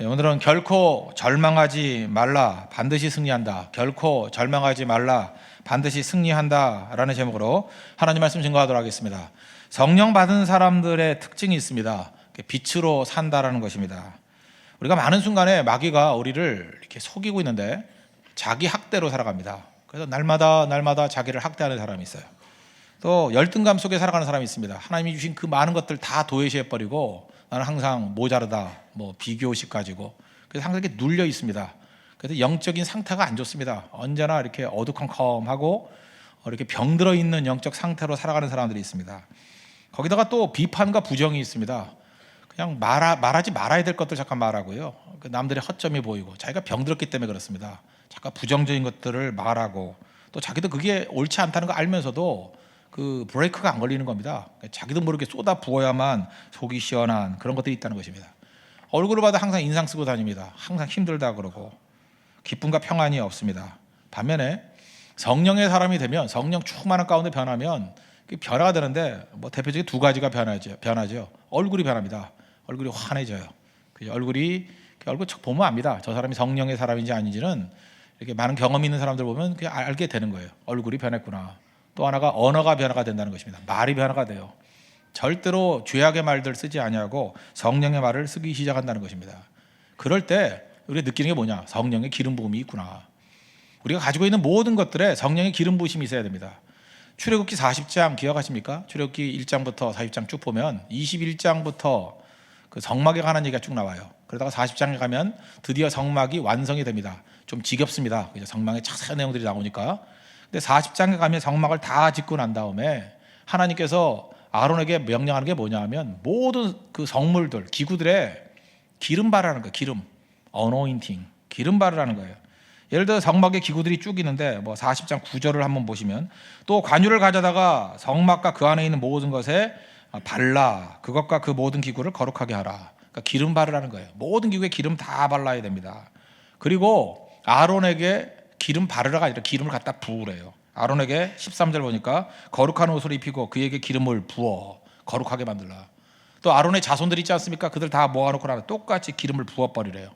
네, 오늘은 결코 절망하지 말라, 반드시 승리한다. 결코 절망하지 말라, 반드시 승리한다 라는 제목으로 하나님 말씀 증거하도록 하겠습니다. 성령 받은 사람들의 특징이 있습니다. 빛으로 산다라는 것입니다. 우리가 많은 순간에 마귀가 우리를 이렇게 속이고 있는데 자기 학대로 살아갑니다. 그래서 날마다 자기를 학대하는 사람이 있어요. 또 열등감 속에 살아가는 사람이 있습니다. 하나님이 주신 그 많은 것들 다 도외시해버리고 나는 항상 모자르다, 비교의식 가지고, 그래서 항상 이렇게 눌려 있습니다. 그래서 영적인 상태가 안 좋습니다. 언제나 이렇게 어두컴컴하고 이렇게 병들어 있는 영적 상태로 살아가는 사람들이 있습니다. 거기다가 또 비판과 부정이 있습니다. 그냥 말하지 말아야 될 것들 잠깐 말하고요. 남들의 허점이 보이고 자기가 병들었기 때문에 그렇습니다. 잠깐 부정적인 것들을 말하고, 또 자기도 그게 옳지 않다는 거 알면서도 그 브레이크가 안 걸리는 겁니다. 자기도 모르게 쏟아 부어야만 속이 시원한 그런 것들이 있다는 것입니다. 얼굴을 봐도 항상 인상 쓰고 다닙니다. 항상 힘들다 그러고 기쁨과 평안이 없습니다. 반면에 성령의 사람이 되면, 성령 충만한 가운데 변하면 변화가 되는데 대표적인 두 가지가 변하죠. 얼굴이 변합니다. 얼굴이 환해져요. 얼굴 척 보면 압니다. 저 사람이 성령의 사람인지 아닌지는 이렇게 많은 경험이 있는 사람들 보면 그냥 알게 되는 거예요. 얼굴이 변했구나. 또 하나가 언어가 변화가 된다는 것입니다. 말이 변화가 돼요. 절대로 죄악의 말들 쓰지 아니하고 성령의 말을 쓰기 시작한다는 것입니다. 그럴 때 우리가 느끼는 게 뭐냐? 성령의 기름 부음이 있구나. 우리가 가지고 있는 모든 것들에 성령의 기름 부으심이 있어야 됩니다. 출애굽기 40장 기억하십니까? 출애굽기 1장부터 40장 쭉 보면 21장부터 그 성막에 관한 얘기가 쭉 나와요. 그러다가 40장에 가면 드디어 성막이 완성이 됩니다. 좀 지겹습니다. 성막에 자세한 내용들이 나오니까. 근데 40장에 가면 성막을 다 짓고 난 다음에 하나님께서 아론에게 명령하는 게 뭐냐 하면 모든 그 성물들, 기구들에 기름 바르라는 거예요. 기름, 어노인팅, 기름 바르라는 거예요. 예를 들어 성막에 기구들이 쭉 있는데 40장 9절을 한번 보시면, 또 관유를 가져다가 성막과 그 안에 있는 모든 것에 발라, 그것과 그 모든 기구를 거룩하게 하라. 그러니까 기름 바르라는 거예요. 모든 기구에 기름 다 발라야 됩니다. 그리고 아론에게 기름 바르라가 아니라 기름을 갖다 부으래요. 아론에게 13절 보니까 거룩한 옷을 입히고 그에게 기름을 부어 거룩하게 만들라. 또 아론의 자손들 있지 않습니까? 그들 다 모아놓고 나면 똑같이 기름을 부어버리래요.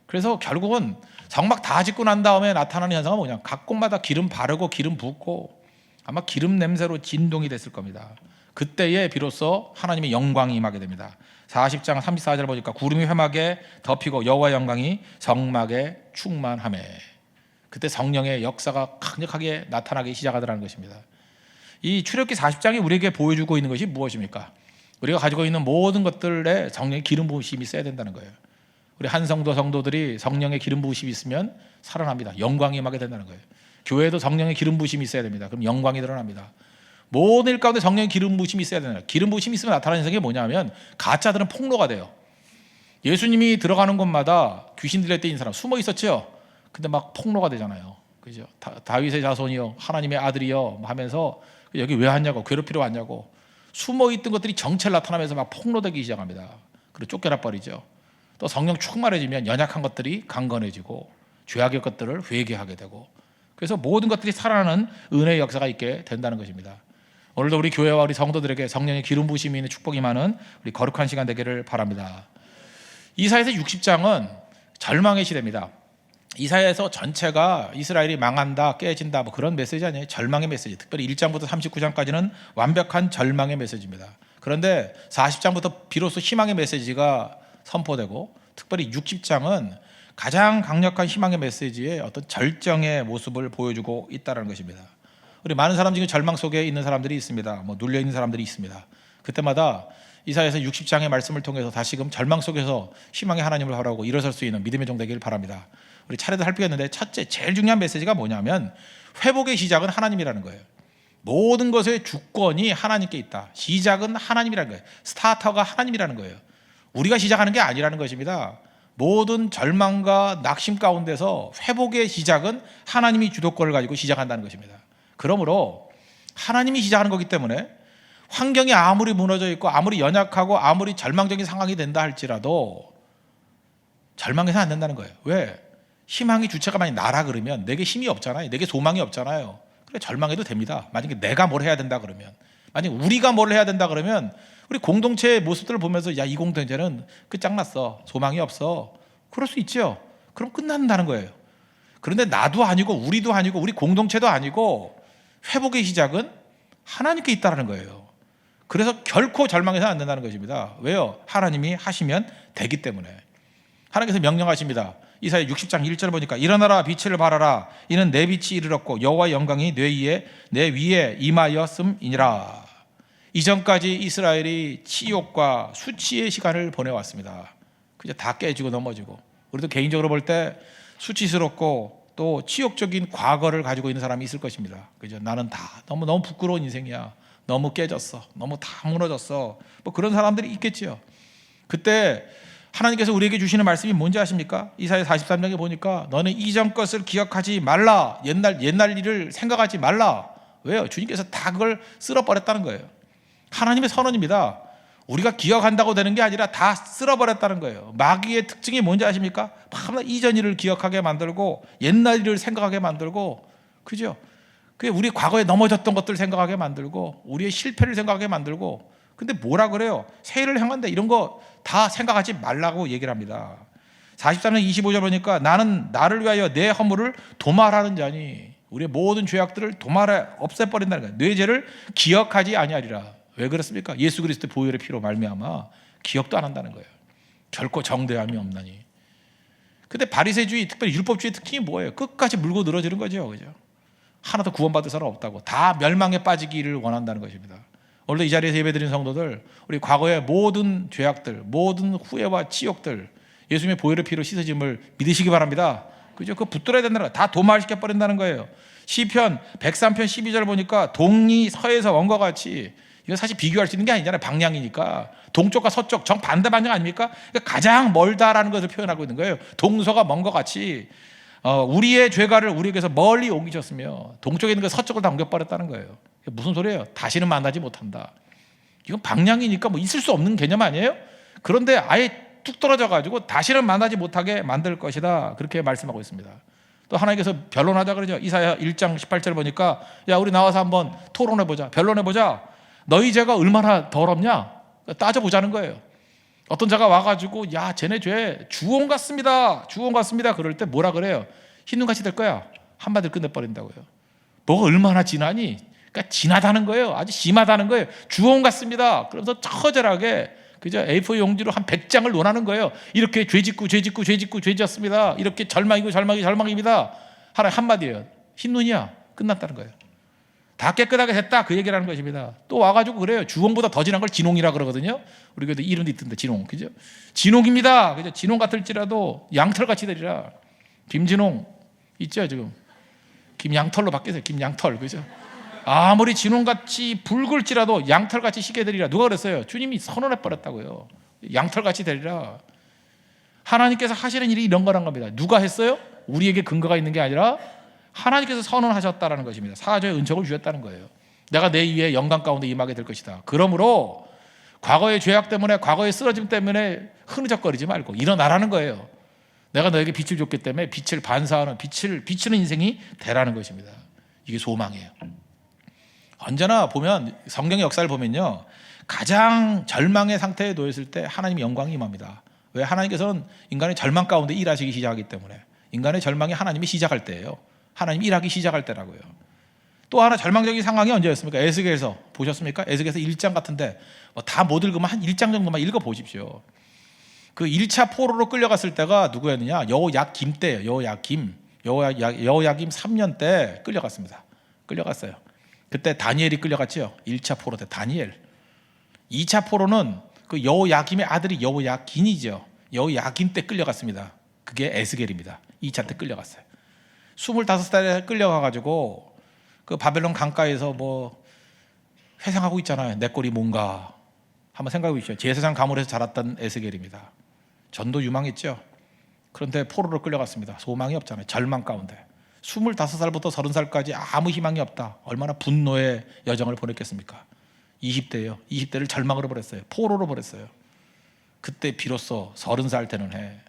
그래서 결국은 성막 다 짓고 난 다음에 나타나는 현상은 뭐냐? 각 곳마다 기름 바르고 기름 붓고 아마 기름 냄새로 진동이 됐을 겁니다. 그때에 비로소 하나님의 영광이 임하게 됩니다. 40장 34절 보니까 구름이 회막에 덮이고 여호와의 영광이 성막에 충만하매, 그때 성령의 역사가 강력하게 나타나기 시작하더라는 것입니다. 이 출애굽기 40장이 우리에게 보여주고 있는 것이 무엇입니까? 우리가 가지고 있는 모든 것들에 성령의 기름 부으심이 있어야 된다는 거예요. 우리 성도들이 성령의 기름 부으심이 있으면 살아납니다. 영광이 임하게 된다는 거예요. 교회도 성령의 기름 부으심이 있어야 됩니다. 그럼 영광이 드러납니다. 모든 일 가운데 성령의 기름 부으심이 있어야 된다. 기름 부으심이 있으면 나타나는 현상이 뭐냐면 가짜들은 폭로가 돼요. 예수님이 들어가는 곳마다 귀신 들릴 때 있는 사람 숨어 있었죠. 근데 막 폭로가 되잖아요. 그죠? 다윗의 자손이요, 하나님의 아들이요 하면서 여기 왜 왔냐고, 괴롭히러 왔냐고, 숨어 있던 것들이 정체를 나타나면서 막 폭로되기 시작합니다. 그리고 쫓겨나 버리죠. 또 성령 충만해지면 연약한 것들이 강건해지고 죄악의 것들을 회개하게 되고, 그래서 모든 것들이 살아나는 은혜의 역사가 있게 된다는 것입니다. 오늘도 우리 교회와 우리 성도들에게 성령의 기름 부으심이 있는 축복이 많은 우리 거룩한 시간 되기를 바랍니다. 이사야서 60장은 절망의 시대입니다. 이사야서 전체가 이스라엘이 망한다, 깨진다 그런 메시지 아니에요. 절망의 메시지. 특별히 1장부터 39장까지는 완벽한 절망의 메시지입니다. 그런데 40장부터 비로소 희망의 메시지가 선포되고, 특별히 60장은 가장 강력한 희망의 메시지의 어떤 절정의 모습을 보여주고 있다는 것입니다. 우리 많은 사람 중에 절망 속에 있는 사람들이 있습니다. 눌려 있는 사람들이 있습니다. 그때마다 이사야서 60장의 말씀을 통해서 다시금 절망 속에서 희망의 하나님을 바라고 일어설 수 있는 믿음의 종 되기를 바랍니다. 우리 차례도 할 필요가 있는데, 첫째 제일 중요한 메시지가 뭐냐면 회복의 시작은 하나님이라는 거예요. 모든 것의 주권이 하나님께 있다. 시작은 하나님이라는 거예요. 스타터가 하나님이라는 거예요. 우리가 시작하는 게 아니라는 것입니다. 모든 절망과 낙심 가운데서 회복의 시작은 하나님이 주도권을 가지고 시작한다는 것입니다. 그러므로 하나님이 시작하는 거기 때문에 환경이 아무리 무너져 있고 아무리 연약하고 아무리 절망적인 상황이 된다 할지라도 절망해서 안 된다는 거예요. 왜? 희망의 주체가 만약 나라 그러면 내게 힘이 없잖아요. 내게 소망이 없잖아요. 그래 절망해도 됩니다. 만약에 내가 뭘 해야 된다 그러면. 만약 우리가 뭘 해야 된다 그러면 우리 공동체의 모습들을 보면서 야, 이 공동체는 끝장났어, 소망이 없어, 그럴 수 있죠. 그럼 끝난다는 거예요. 그런데 나도 아니고 우리도 아니고 우리 공동체도 아니고 회복의 시작은 하나님께 있다는 거예요. 그래서 결코 절망해서는 안 된다는 것입니다. 왜요? 하나님이 하시면 되기 때문에. 하나님께서 명령하십니다. 이사야 60장 1절 보니까 일어나라 빛을 발하라 이는 내 빛이 이르렀고 여호와의 영광이 내 위에 임하였음이니라. 이전까지 이스라엘이 치욕과 수치의 시간을 보내왔습니다. 그저 다 깨지고 넘어지고, 우리도 개인적으로 볼 때 수치스럽고 또 치욕적인 과거를 가지고 있는 사람이 있을 것입니다. 그죠? 나는 다 너무 부끄러운 인생이야, 너무 깨졌어, 너무 다 무너졌어, 뭐 그런 사람들이 있겠죠. 그때 하나님께서 우리에게 주시는 말씀이 뭔지 아십니까? 이사야 43장에 보니까 너는 이전 것을 기억하지 말라, 옛날 일을 생각하지 말라. 왜요? 주님께서 다 그걸 쓸어버렸다는 거예요. 하나님의 선언입니다. 우리가 기억한다고 되는 게 아니라 다 쓸어버렸다는 거예요. 마귀의 특징이 뭔지 아십니까? 밤낮 이전 일을 기억하게 만들고 옛날 일을 생각하게 만들고, 그죠? 그게 우리 과거에 넘어졌던 것들 생각하게 만들고 우리의 실패를 생각하게 만들고. 근데 뭐라 그래요? 새해를 향한다, 이런 거 다 생각하지 말라고 얘기를 합니다. 43장 25절 보니까 나는 나를 위하여 내 허물을 도말하는 자니, 우리의 모든 죄악들을 도말해 없애버린다는 거예요. 내 죄를 기억하지 아니하리라. 왜 그렇습니까? 예수 그리스도의 보혈의 피로 말미암아 기억도 안 한다는 거예요. 결코 정죄함이 없나니. 근데 바리새주의, 특별히 율법주의 특징이 뭐예요? 끝까지 물고 늘어지는 거죠. 그죠? 하나도 구원받을 사람 없다고, 다 멸망에 빠지기를 원한다는 것입니다. 오늘도 이 자리에서 예배드린 성도들, 우리 과거의 모든 죄악들, 모든 후회와 치욕들 예수님의 보혈의 피로 씻어짐을 믿으시기 바랍니다. 그죠? 그거 붙들어야 된다는 거예요. 다 도말시켜 버린다는 거예요. 시편 103편 12절 보니까 동이 서에서 원과 같이, 이거 사실 비교할 수 있는 게 아니잖아요. 방향이니까. 동쪽과 서쪽 정반대 방향 아닙니까? 그러니까 가장 멀다라는 것을 표현하고 있는 거예요. 동서가 먼 것 같이 우리의 죄가를 우리에게서 멀리 옮기셨으며 동쪽에 있는 거 서쪽을 다 옮겨버렸다는 거예요. 무슨 소리예요? 다시는 만나지 못한다. 이건 방향이니까 뭐 있을 수 없는 개념 아니에요? 그런데 아예 뚝 떨어져가지고 다시는 만나지 못하게 만들 것이다, 그렇게 말씀하고 있습니다. 또 하나님께서 변론하자 그러죠. 이사야 1장 18절 보니까 야, 우리 나와서 한번 토론해보자, 변론해보자. 너희 죄가 얼마나 더럽냐 따져보자는 거예요. 어떤 자가 와가지고 야, 쟤네 죄 주홍 같습니다, 주홍 같습니다, 그럴 때 뭐라 그래요? 흰눈같이 될 거야. 한마디로 끝내버린다고요. 뭐가 얼마나 진하니? 그러니까 진하다는 거예요. 아주 심하다는 거예요. 주홍 같습니다. 그러면서 처절하게 그죠? A4 용지로 한 100장을 논하는 거예요. 이렇게 죄 짓고 죄 지었습니다. 이렇게 절망입니다. 하나 한마디예요. 흰눈이야. 끝났다는 거예요. 다 깨끗하게 됐다, 그 얘기를 하는 것입니다. 또 와가지고 그래요. 주홍보다 더 진한 걸 진홍이라 그러거든요. 우리 교회도 이름도 있던데, 진홍. 그죠? 진홍입니다. 그죠? 진홍 같을지라도 양털같이 되리라. 김진홍 있죠, 지금. 김양털로 바뀌었어요. 김양털. 그죠? 아무리 진홍같이 붉을지라도 양털같이 시게 되리라. 누가 그랬어요? 주님이 선언해 버렸다고요. 양털같이 되리라. 하나님께서 하시는 일이 이런 거란 겁니다. 누가 했어요? 우리에게 근거가 있는 게 아니라 하나님께서 선언하셨다는 것입니다. 사죄의 은총을 주셨다는 거예요. 내가 내 위에 영광 가운데 임하게 될 것이다. 그러므로 과거의 죄악 때문에, 과거의 쓰러짐 때문에 흐느적거리지 말고 일어나라는 거예요. 내가 너에게 빛을 줬기 때문에 빛을 반사하는, 빛을 비추는 인생이 되라는 것입니다. 이게 소망이에요. 언제나 보면 성경의 역사를 보면요, 가장 절망의 상태에 놓였을 때 하나님의 영광이 임합니다. 왜? 하나님께서는 인간의 절망 가운데 일하시기 시작하기 때문에. 인간의 절망이 하나님이 시작할 때예요. 하나님 일하기 시작할 때라고요. 또 하나 절망적인 상황이 언제였습니까? 에스겔서 보셨습니까? 에스겔서 1장 같은데 다 못 읽으면 한 1장 정도만 읽어보십시오. 그 1차 포로로 끌려갔을 때가 누구였느냐? 여호야김 때예요. 여호야김 3년 때 끌려갔습니다. 끌려갔어요. 그때 다니엘이 끌려갔죠. 1차 포로 때 다니엘. 2차 포로는 그 여호야김의 아들이 여호야긴이죠. 여호야김 때 끌려갔습니다. 그게 에스겔입니다. 2차 때 끌려갔어요. 25살에 끌려가가지고 그 바벨론 강가에서 뭐 회상하고 있잖아요. 내 꼴이 뭔가 한번 생각해 보십시오. 제사장 가문에서 자랐던 에스겔입니다. 전도 유망했죠. 그런데 포로로 끌려갔습니다. 소망이 없잖아요. 절망 가운데 25살부터 30살까지 아무 희망이 없다. 얼마나 분노의 여정을 보냈겠습니까? 20대요. 20대를 절망으로 버렸어요. 포로로 버렸어요. 그때 비로소 30살 되는 해,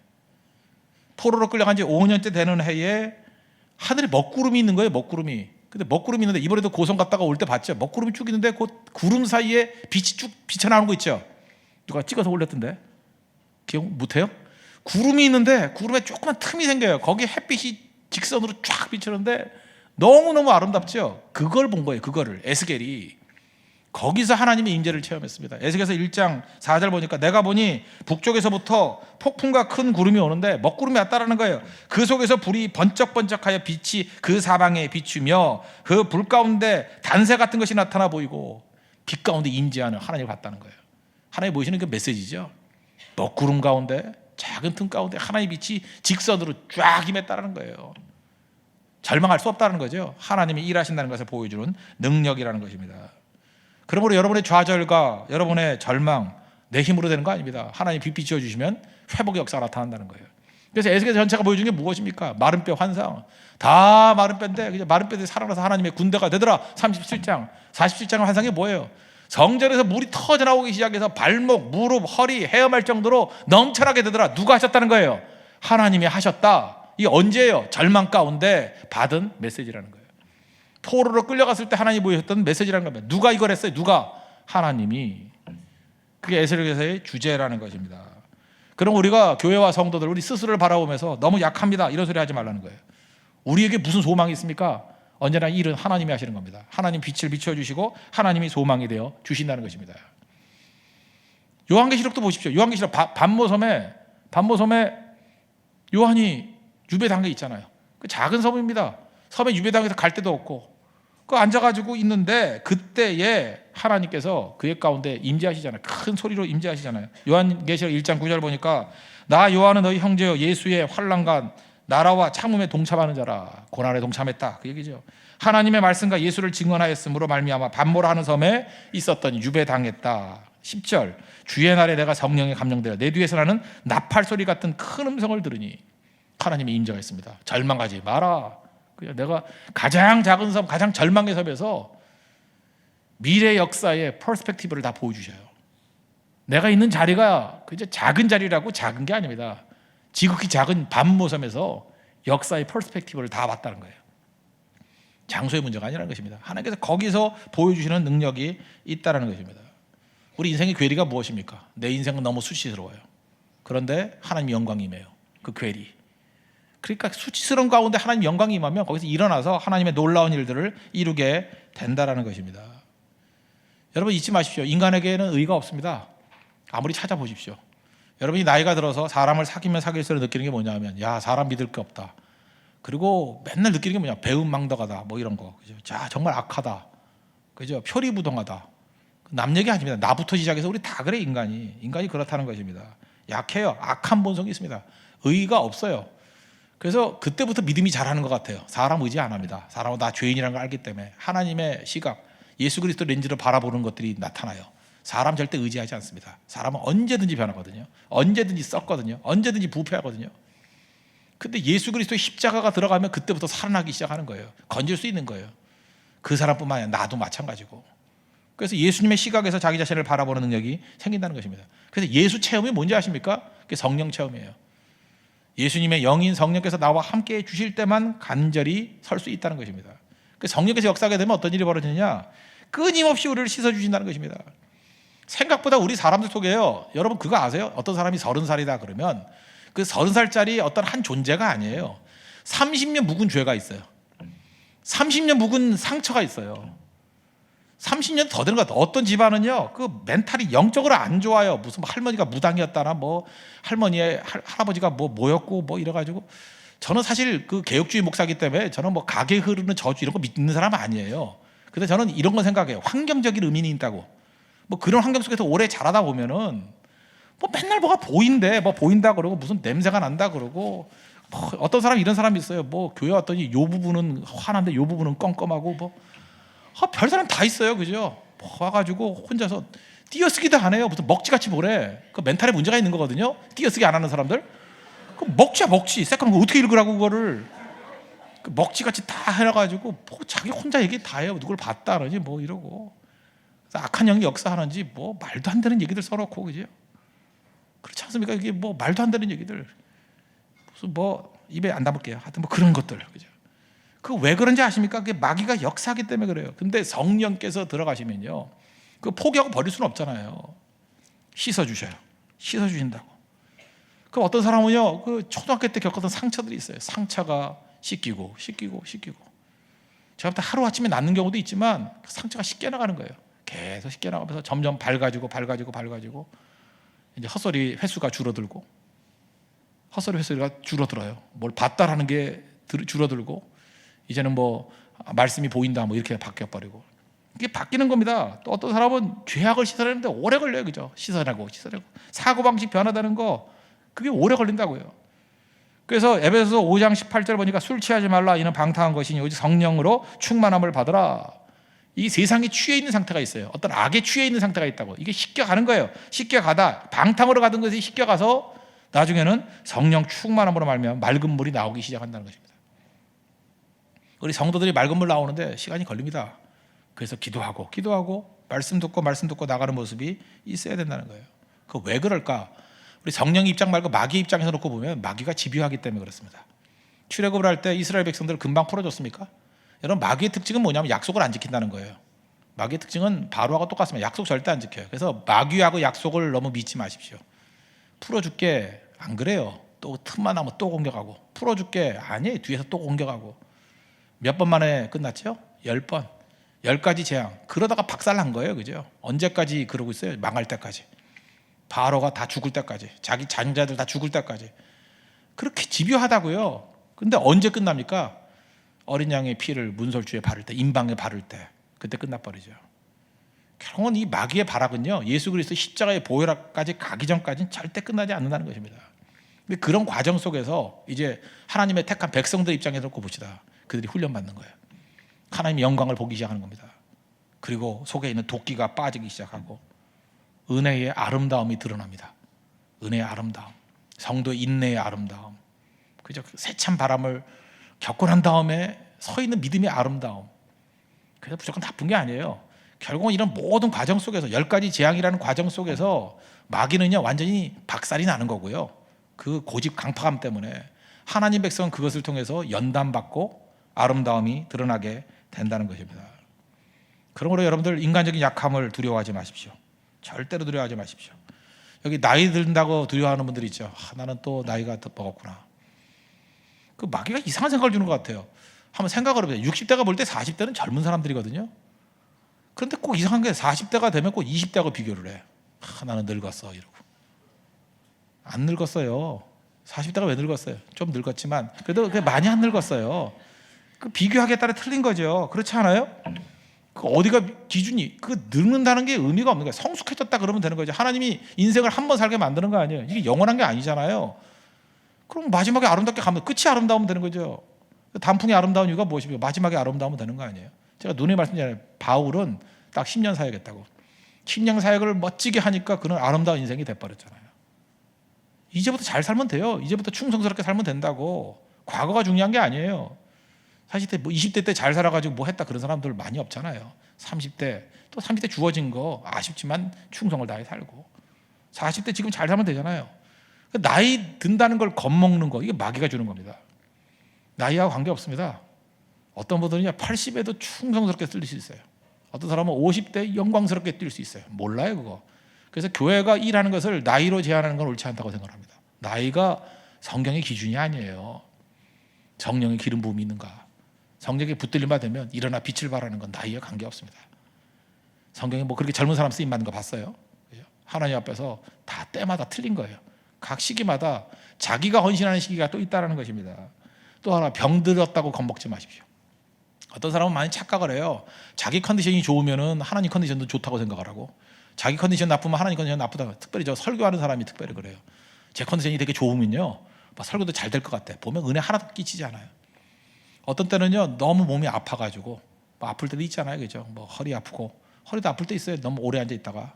포로로 끌려간 지 5년째 되는 해에 하늘에 먹구름이 있는 거예요. 먹구름이. 근데 먹구름이 있는데 이번에도 고성 갔다가 올 때 봤죠. 먹구름이 쭉 있는데 그 구름 사이에 빛이 쭉 비쳐나오는 거 있죠. 누가 찍어서 올렸던데 기억 못해요? 구름이 있는데 구름에 조그만 틈이 생겨요. 거기에 햇빛이 직선으로 쫙 비치는데 너무너무 아름답죠. 그걸 본 거예요. 그거를 에스겔이 거기서 하나님의 임재를 체험했습니다. 에스겔서 1장 4절 보니까 내가 보니 북쪽에서부터 폭풍과 큰 구름이 오는데 먹구름이 왔다라는 거예요. 그 속에서 불이 번쩍번쩍하여 빛이 그 사방에 비추며 그 불 가운데 단새 같은 것이 나타나 보이고 빛 가운데 임재하는 하나님을 봤다는 거예요. 하나님 보이시는 그 메시지죠. 먹구름 가운데 작은 틈 가운데 하나님의 빛이 직선으로 쫙 임했다는 거예요. 절망할 수 없다는 거죠. 하나님이 일하신다는 것을 보여주는 능력이라는 것입니다. 그러므로 여러분의 좌절과 여러분의 절망 내 힘으로 되는 거 아닙니다. 하나님 빛 비추어 주시면 회복의 역사가 나타난다는 거예요. 그래서 에스겔 전체가 보여주는 게 무엇입니까? 마른 뼈 환상. 다 마른 뼈인데 마른 뼈들이 살아나서 하나님의 군대가 되더라. 37장 47장의 환상이 뭐예요? 성전에서 물이 터져 나오기 시작해서 발목, 무릎, 허리 헤엄할 정도로 넘쳐나게 되더라. 누가 하셨다는 거예요? 하나님이 하셨다. 이게 언제예요? 절망 가운데 받은 메시지라는 거예요. 포로로 끌려갔을 때 하나님이 보여줬던 메시지라는 겁니다. 누가 이걸 했어요? 누가? 하나님이. 그게 에스겔서의 주제라는 것입니다. 그럼 우리가 교회와 성도들 우리 스스로를 바라보면서 너무 약합니다 이런 소리 하지 말라는 거예요. 우리에게 무슨 소망이 있습니까? 언제나 이 일은 하나님이 하시는 겁니다. 하나님 빛을 비춰주시고 하나님이 소망이 되어 주신다는 것입니다. 요한계시록도 보십시오. 요한계시록 반모섬에 요한이 유배당에 있잖아요. 그 작은 섬입니다. 섬에 유배당에서 갈 데도 없고 그 앉아가지고 있는데 그때에 하나님께서 그의 가운데 임재하시잖아요. 큰 소리로 임재하시잖아요. 요한계시록 1장 9절 보니까 나 요한은 너희 형제여 예수의 환난과 나라와 참음에 동참하는 자라. 고난에 동참했다 그 얘기죠. 하나님의 말씀과 예수를 증언하였으므로 말미암아 반모라 하는 섬에 있었던 유배당했다. 10절 주의 날에 내가 성령에 감동되어 내 뒤에서 나는 나팔 소리 같은 큰 음성을 들으니 하나님의 임재가 있습니다. 절망하지 마라. 내가 가장 작은 섬, 가장 절망의 섬에서 미래 역사의 퍼스펙티브를 다 보여주셔요. 내가 있는 자리가 그저 작은 자리라고 작은 게 아닙니다. 지극히 작은 반모섬에서 역사의 퍼스펙티브를 다 봤다는 거예요. 장소의 문제가 아니라는 것입니다. 하나님께서 거기서 보여주시는 능력이 있다는 것입니다. 우리 인생의 괴리가 무엇입니까? 내 인생은 너무 수치스러워요. 그런데 하나님 영광이 임해요. 그 괴리. 그러니까 수치스러운 가운데 하나님 영광이 임하면 거기서 일어나서 하나님의 놀라운 일들을 이루게 된다는 것입니다. 여러분 잊지 마십시오. 인간에게는 의가 없습니다. 아무리 찾아보십시오. 여러분이 나이가 들어서 사람을 사귀면 사귈수록 느끼는 게 뭐냐면 야 사람 믿을 게 없다. 그리고 맨날 느끼는 게 뭐냐 배은망덕하다 뭐 이런 거. 그죠? 자 정말 악하다. 그죠? 표리부동하다. 남 얘기 아닙니다. 나부터 시작해서 우리 다 그래 인간이 그렇다는 것입니다. 약해요. 악한 본성이 있습니다. 의가 없어요. 그래서 그때부터 믿음이 자라는 것 같아요. 사람 의지 안 합니다. 사람은 나 죄인이라는 걸 알기 때문에 하나님의 시각, 예수 그리스도 렌즈로 바라보는 것들이 나타나요. 사람 절대 의지하지 않습니다. 사람은 언제든지 변하거든요. 언제든지 썩거든요. 언제든지 부패하거든요. 근데 예수 그리스도의 십자가가 들어가면 그때부터 살아나기 시작하는 거예요. 건질 수 있는 거예요. 그 사람뿐만 아니라 나도 마찬가지고. 그래서 예수님의 시각에서 자기 자신을 바라보는 능력이 생긴다는 것입니다. 그래서 예수 체험이 뭔지 아십니까? 그게 성령 체험이에요. 예수님의 영인 성령께서 나와 함께 해 주실 때만 간절히 설 수 있다는 것입니다. 성령께서 역사하게 되면 어떤 일이 벌어지느냐? 끊임없이 우리를 씻어주신다는 것입니다. 생각보다 우리 사람들 속에요. 여러분 그거 아세요? 어떤 사람이 30살이다 그러면 그 30살짜리 어떤 한 존재가 아니에요. 30년 묵은 죄가 있어요. 30년 묵은 상처가 있어요. 30년 더 되는 것 같아요. 어떤 집안은요, 그 멘탈이 영적으로 안 좋아요. 무슨 할머니가 무당이었다나, 뭐 할머니의 할아버지가 뭐였고, 뭐 이래가지고. 저는 사실 그 개혁주의 목사이기 때문에 저는 뭐 가게 흐르는 저주 이런 거 믿는 사람 아니에요. 근데 저는 이런 건 생각해요. 환경적인 의미는 있다고. 뭐 그런 환경 속에서 오래 자라다 보면은 뭐 맨날 뭐가 보인대, 뭐 보인다 그러고 무슨 냄새가 난다 그러고. 뭐 어떤 사람 이런 사람이 있어요. 뭐 교회 왔더니 요 부분은 환한데 요 부분은 껌껌하고 뭐. 별 사람 다 있어요, 그죠? 와가지고 혼자서 띄어쓰기도 안 해요. 무슨 먹지같이 뭐래? 그 멘탈에 문제가 있는 거거든요. 띄어쓰기 안 하는 사람들. 그 먹지. 새까만 거 어떻게 읽으라고 그거를? 그 먹지같이 다 해놔가지고 뭐 자기 혼자 얘기 다 해요. 누굴 봤다 그러지 뭐 이러고. 악한 영이 역사하는지 뭐 말도 안 되는 얘기들 써놓고 그죠? 그렇지 않습니까? 이게 뭐 말도 안 되는 얘기들 무슨 뭐 입에 안 담을게요. 하여튼 뭐 그런 것들 그죠? 그 왜 그런지 아십니까? 그게 마귀가 역사하기 때문에 그래요. 근데 성령께서 들어가시면요, 그 포기하고 버릴 수는 없잖아요. 씻어주셔요. 씻어주신다고. 그럼 어떤 사람은요, 그 초등학교 때 겪었던 상처들이 있어요. 상처가 씻기고 제가 볼 때 하루아침에 낫는 경우도 있지만 그 상처가 씻겨 나가는 거예요. 계속 씻겨 나가면서 점점 밝아지고 이제 헛소리 횟수가 줄어들고, 헛소리 횟수가 줄어들어요. 뭘 봤다라는 게 줄어들고, 이제는 뭐 말씀이 보인다 뭐 이렇게 바뀌어버리고, 이게 바뀌는 겁니다. 또 어떤 사람은 죄악을 씻어내는데 오래 걸려요. 그죠? 씻어내고 사고방식 변화되는 거, 그게 오래 걸린다고요. 그래서 에베소서 5장 18절 보니까 술 취하지 말라, 이는 방탕한 것이니 오직 성령으로 충만함을 받으라. 이 세상에 취해 있는 상태가 있어요. 어떤 악에 취해 있는 상태가 있다고. 이게 씻겨가는 거예요. 씻겨가다 방탕으로 가던 것이 씻겨가서 나중에는 성령 충만함으로 말미암아 맑은 물이 나오기 시작한다는 것입니다. 우리 성도들이 맑은 물 나오는데 시간이 걸립니다. 그래서 기도하고 말씀 듣고 나가는 모습이 있어야 된다는 거예요. 그 왜 그럴까? 우리 성령의 입장 말고 마귀의 입장에서 놓고 보면 마귀가 집요하기 때문에 그렇습니다. 출애굽을 할 때 이스라엘 백성들을 금방 풀어줬습니까? 여러분, 마귀의 특징은 뭐냐면 약속을 안 지킨다는 거예요. 마귀의 특징은 바로하고 똑같습니다. 약속 절대 안 지켜요. 그래서 마귀하고 약속을 너무 믿지 마십시오. 풀어줄게, 안 그래요. 또 틈만 나면 또 공격하고, 풀어줄게, 아니에요. 뒤에서 또 공격하고. 몇 번 만에 끝났죠? 10번. 10가지 재앙. 그러다가 박살난 거예요. 그죠? 언제까지 그러고 있어요? 망할 때까지. 바로가 다 죽을 때까지, 자기 자녀들 다 죽을 때까지. 그렇게 집요하다고요. 근데 언제 끝납니까? 어린 양의 피를 문설주에 바를 때, 임방에 바를 때, 그때 끝나버리죠. 결국은 이 마귀의 발악은요, 예수 그리스도 십자가의 보혈까지 가기 전까지는 절대 끝나지 않는다는 것입니다. 근데 그런 과정 속에서 이제 하나님의 택한 백성들 입장에서 놓고 봅시다. 그들이 훈련받는 거예요. 하나님의 영광을 보기 시작하는 겁니다. 그리고 속에 있는 도끼가 빠지기 시작하고 은혜의 아름다움이 드러납니다. 은혜의 아름다움, 성도의 인내의 아름다움, 그죠? 세찬 바람을 겪고 난 다음에 서 있는 믿음의 아름다움. 그래서 무조건 나쁜 게 아니에요. 결국은 이런 모든 과정 속에서 10가지 재앙이라는 과정 속에서 마귀는요 완전히 박살이 나는 거고요. 그 고집 강팍함 때문에 하나님 백성은 그것을 통해서 연단받고 아름다움이 드러나게 된다는 것입니다. 그러므로 여러분들 인간적인 약함을 두려워하지 마십시오. 절대로 두려워하지 마십시오. 여기 나이 든다고 두려워하는 분들이 있죠. 나는 또 나이가 더 먹었구나. 그 마귀가 이상한 생각을 주는 것 같아요. 한번 생각을 해보세요. 60대가 볼 때 40대는 젊은 사람들이거든요. 그런데 꼭 이상한 게 40대가 되면 꼭 20대하고 비교를 해. 나는 늙었어 이러고. 안 늙었어요. 40대가 왜 늙었어요? 좀 늙었지만 그래도 많이 안 늙었어요. 그 비교하기에 따라 틀린 거죠. 그렇지 않아요? 그 어디가 기준이, 그 늙는다는 게 의미가 없는 거예요. 성숙해졌다 그러면 되는 거죠. 하나님이 인생을 한 번 살게 만드는 거 아니에요. 이게 영원한 게 아니잖아요. 그럼 마지막에 아름답게 가면 끝이 아름다우면 되는 거죠. 단풍이 아름다운 이유가 무엇입니까? 마지막에 아름다우면 되는 거 아니에요. 제가 눈에 말씀드렸잖아요. 바울은 딱 10년 사역했다고. 10년 사역을 멋지게 하니까 그는 아름다운 인생이 돼버렸잖아요. 이제부터 잘 살면 돼요. 이제부터 충성스럽게 살면 된다고. 과거가 중요한 게 아니에요. 40대, 20대 때 잘 살아가지고 뭐 했다 그런 사람들 많이 없잖아요. 30대, 또 30대 주어진 거 아쉽지만 충성을 다해 살고 40대 지금 잘 살면 되잖아요. 나이 든다는 걸 겁먹는 거, 이게 마귀가 주는 겁니다. 나이하고 관계없습니다. 어떤 분들은요 80에도 충성스럽게 뛸 수 있어요. 어떤 사람은 50대 영광스럽게 뛸 수 있어요. 몰라요 그거. 그래서 교회가 일하는 것을 나이로 제한하는 건 옳지 않다고 생각합니다. 나이가 성경의 기준이 아니에요. 성령의 기름 부음이 있는가, 성령의 붙들림 받으면 일어나 빛을 발하는 건 나이와 관계없습니다. 성경에 뭐 그렇게 젊은 사람 쓰임 받는 거 봤어요? 하나님 앞에서 다 때마다 틀린 거예요. 각 시기마다 자기가 헌신하는 시기가 또 있다는 것입니다. 또 하나, 병들었다고 겁먹지 마십시오. 어떤 사람은 많이 착각을 해요. 자기 컨디션이 좋으면 하나님 컨디션도 좋다고 생각을 하고, 자기 컨디션 나쁘면 하나님 컨디션 나쁘다. 특별히 저 설교하는 사람이 특별히 그래요. 제 컨디션이 되게 좋으면요 막 설교도 잘 될 것 같아. 보면 은혜 하나도 끼치지 않아요. 어떤 때는요 너무 몸이 아파가지고 뭐 아플 때도 있잖아요. 그죠? 뭐 허리 아프고, 허리도 아플 때 있어요. 너무 오래 앉아 있다가.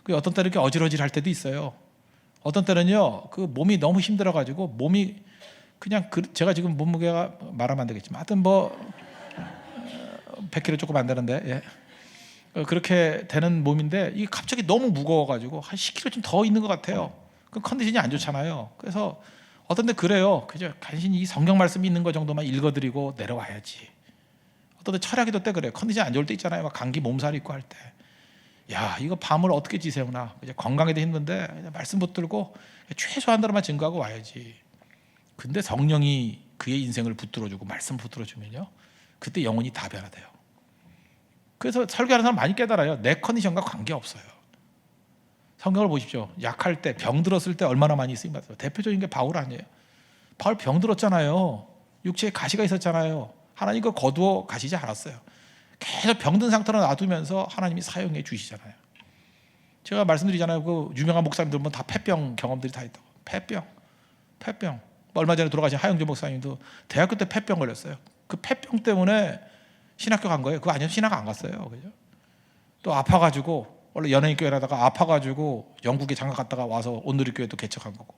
그 어떤 때는 이렇게 어질어질할 때도 있어요. 어떤 때는요 그 몸이 너무 힘들어가지고 몸이 그냥 제가 지금 몸무게가 말하면 안 되겠지만 하여튼 뭐 100kg 조금 안 되는데 그렇게 되는 몸인데 이게 갑자기 너무 무거워가지고 한 10kg 좀 더 있는 것 같아요. 그 컨디션이 안 좋잖아요. 그래서 어떤 데 그래요. 그죠? 간신히 이 성경 말씀이 있는 거 정도만 읽어드리고 내려와야지. 어떤 데 철학기도 때 그래요. 컨디션 안 좋을 때 있잖아요. 막 감기 몸살 있고 할 때. 야, 이거 밤을 어떻게 지새우나. 이제 건강에도 힘든데 말씀 붙들고 최소한 대로만 증거하고 와야지. 근데 성령이 그의 인생을 붙들어주고 말씀 붙들어주면요, 그때 영혼이 다 변화돼요. 그래서 설교하는 사람 많이 깨달아요. 내 컨디션과 관계없어요. 성경을 보십시오. 약할 때, 병 들었을 때 얼마나 많이 쓰임받았어요. 대표적인 게 바울 아니에요. 바울 병 들었잖아요. 육체에 가시가 있었잖아요. 하나님 그거 거두어 가시지 않았어요. 계속 병든 상태로 놔두면서 하나님이 사용해 주시잖아요. 제가 말씀드리잖아요. 그 유명한 목사님들 보면 다 폐병 경험들이 다 있다고. 폐병. 얼마 전에 돌아가신 하영주 목사님도 대학교 때 폐병 걸렸어요. 그 폐병 때문에 신학교 간 거예요. 그거 아니면 신학 안 갔어요. 그죠? 또 아파가지고, 원래 연예인교회 하다가 아파가지고 영국에 장가 갔다가 와서 온누리교회도 개척한 거고.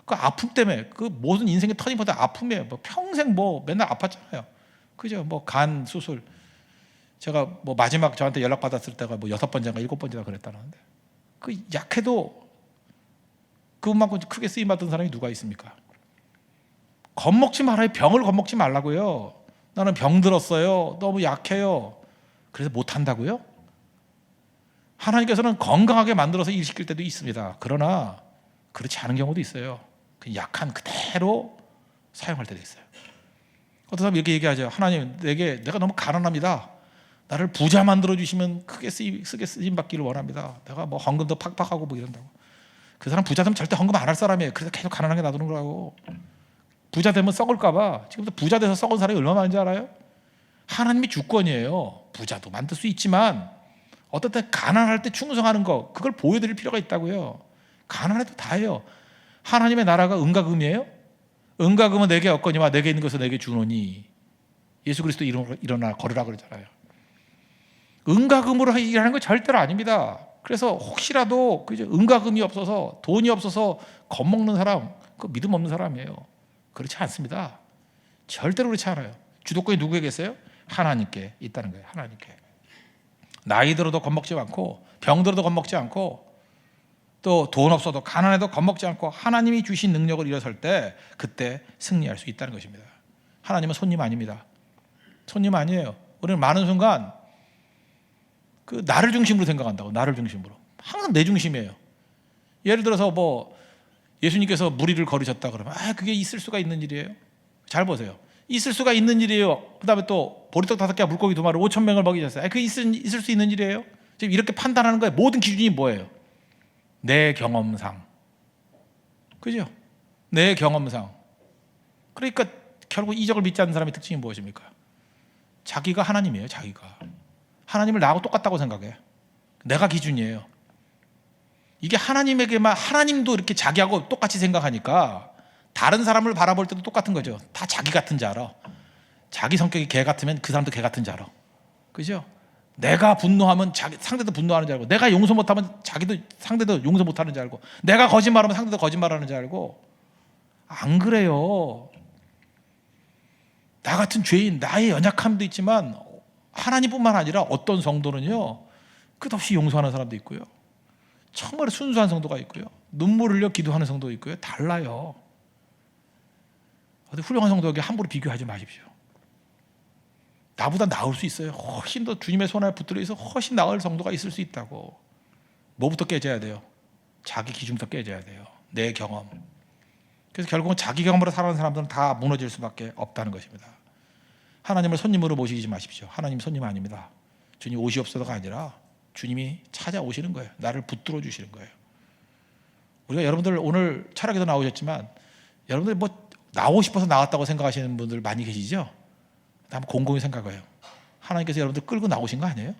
그 아픔 때문에, 그 모든 인생의 터닝포인트 아픔이에요. 뭐 평생 뭐 맨날 아팠잖아요. 그죠? 뭐 간 수술. 제가 뭐 마지막 저한테 연락 받았을 때가 뭐 6번째인가 7번째나 그랬다는데, 그 약해도 그만큼 크게 쓰임 받은 사람이 누가 있습니까? 겁먹지 말아요. 병을 겁먹지 말라고요. 나는 병 들었어요. 너무 약해요. 그래서 못 한다고요? 하나님께서는 건강하게 만들어서 일 시킬 때도 있습니다. 그러나 그렇지 않은 경우도 있어요. 그 약한 그대로 사용할 때도 있어요. 어떤 사람이 이렇게 얘기하죠. 하나님, 내가 너무 가난합니다. 나를 부자 만들어 주시면 크게 쓰임 받기를 원합니다. 내가 뭐 헌금도 팍팍하고 뭐 이런다고. 그 사람 부자 되면 절대 헌금 안 할 사람이에요. 그래서 계속 가난하게 놔두는 거라고. 부자 되면 썩을까봐. 지금부터 부자 돼서 썩은 사람이 얼마나 많은지 알아요? 하나님이 주권이에요. 부자도 만들 수 있지만 어떨 때 가난할 때 충성하는 거, 그걸 보여드릴 필요가 있다고요. 가난해도 다 해요. 하나님의 나라가 은과 금이에요? 은과 금은 내게 얻거니와 내게 있는 것을 내게 주노니. 예수 그리스도 일어나 걸으라 그러잖아요. 은과 금으로 일하는 거 절대로 아닙니다. 그래서 혹시라도 은과 금이 없어서, 돈이 없어서 겁먹는 사람, 그 믿음 없는 사람이에요. 그렇지 않습니다. 절대로 그렇지 않아요. 주도권이 누구에게 있어요? 하나님께 있다는 거예요. 하나님께. 나이 들어도 겁먹지 않고, 병 들어도 겁먹지 않고, 또 돈 없어도 가난해도 겁먹지 않고 하나님이 주신 능력을 일어설 때 그때 승리할 수 있다는 것입니다. 하나님은 손님 아닙니다. 손님 아니에요. 우리는 많은 순간 그 나를 중심으로 생각한다고. 나를 중심으로. 항상 내 중심이에요. 예를 들어서 뭐 예수님께서 무리를 걸으셨다 그러면 그게 있을 수가 있는 일이에요? 잘 보세요. 있을 수가 있는 일이에요. 그 다음에 또 보리떡 5개와 물고기 2마리 5,000명을 먹이셨어요. 그게 있을 수 있는 일이에요? 지금 이렇게 판단하는 거예요. 모든 기준이 뭐예요? 내 경험상. 그죠? 내 경험상. 그러니까 결국 이적을 믿지 않는 사람의 특징이 무엇입니까? 자기가 하나님이에요. 자기가 하나님을 나하고 똑같다고 생각해. 내가 기준이에요. 이게 하나님에게만, 하나님도 이렇게 자기하고 똑같이 생각하니까 다른 사람을 바라볼 때도 똑같은 거죠. 다 자기 같은 줄 알아. 자기 성격이 개 같으면 그 사람도 개 같은 줄 알아. 그죠? 내가 분노하면 상대도 분노하는 줄 알고, 내가 용서 못하면 상대도 용서 못하는 줄 알고, 내가 거짓말하면 상대도 거짓말하는 줄 알고. 안 그래요. 나 같은 죄인, 나의 연약함도 있지만 하나님뿐만 아니라 어떤 성도는요, 끝없이 용서하는 사람도 있고요, 정말 순수한 성도가 있고요, 눈물 흘려 기도하는 성도 있고요. 달라요. 어디 훌륭한 성도에게 함부로 비교하지 마십시오. 나보다 나을 수 있어요. 훨씬 더 주님의 손에 붙들어 있어 훨씬 나을 성도가 있을 수 있다고. 뭐부터 깨져야 돼요? 자기 기준부터 깨져야 돼요. 내 경험. 그래서 결국은 자기 경험으로 살아가는 사람들은 다 무너질 수밖에 없다는 것입니다. 하나님을 손님으로 모시지 마십시오. 하나님 손님 아닙니다. 주님 오시옵소서가 아니라 주님이 찾아오시는 거예요. 나를 붙들어 주시는 거예요. 우리가 여러분들 오늘 철학에도 나오셨지만, 여러분들 뭐 나오고 싶어서 나왔다고 생각하시는 분들 많이 계시죠? 한번 곰곰이 생각해요. 하나님께서 여러분들 끌고 나오신 거 아니에요?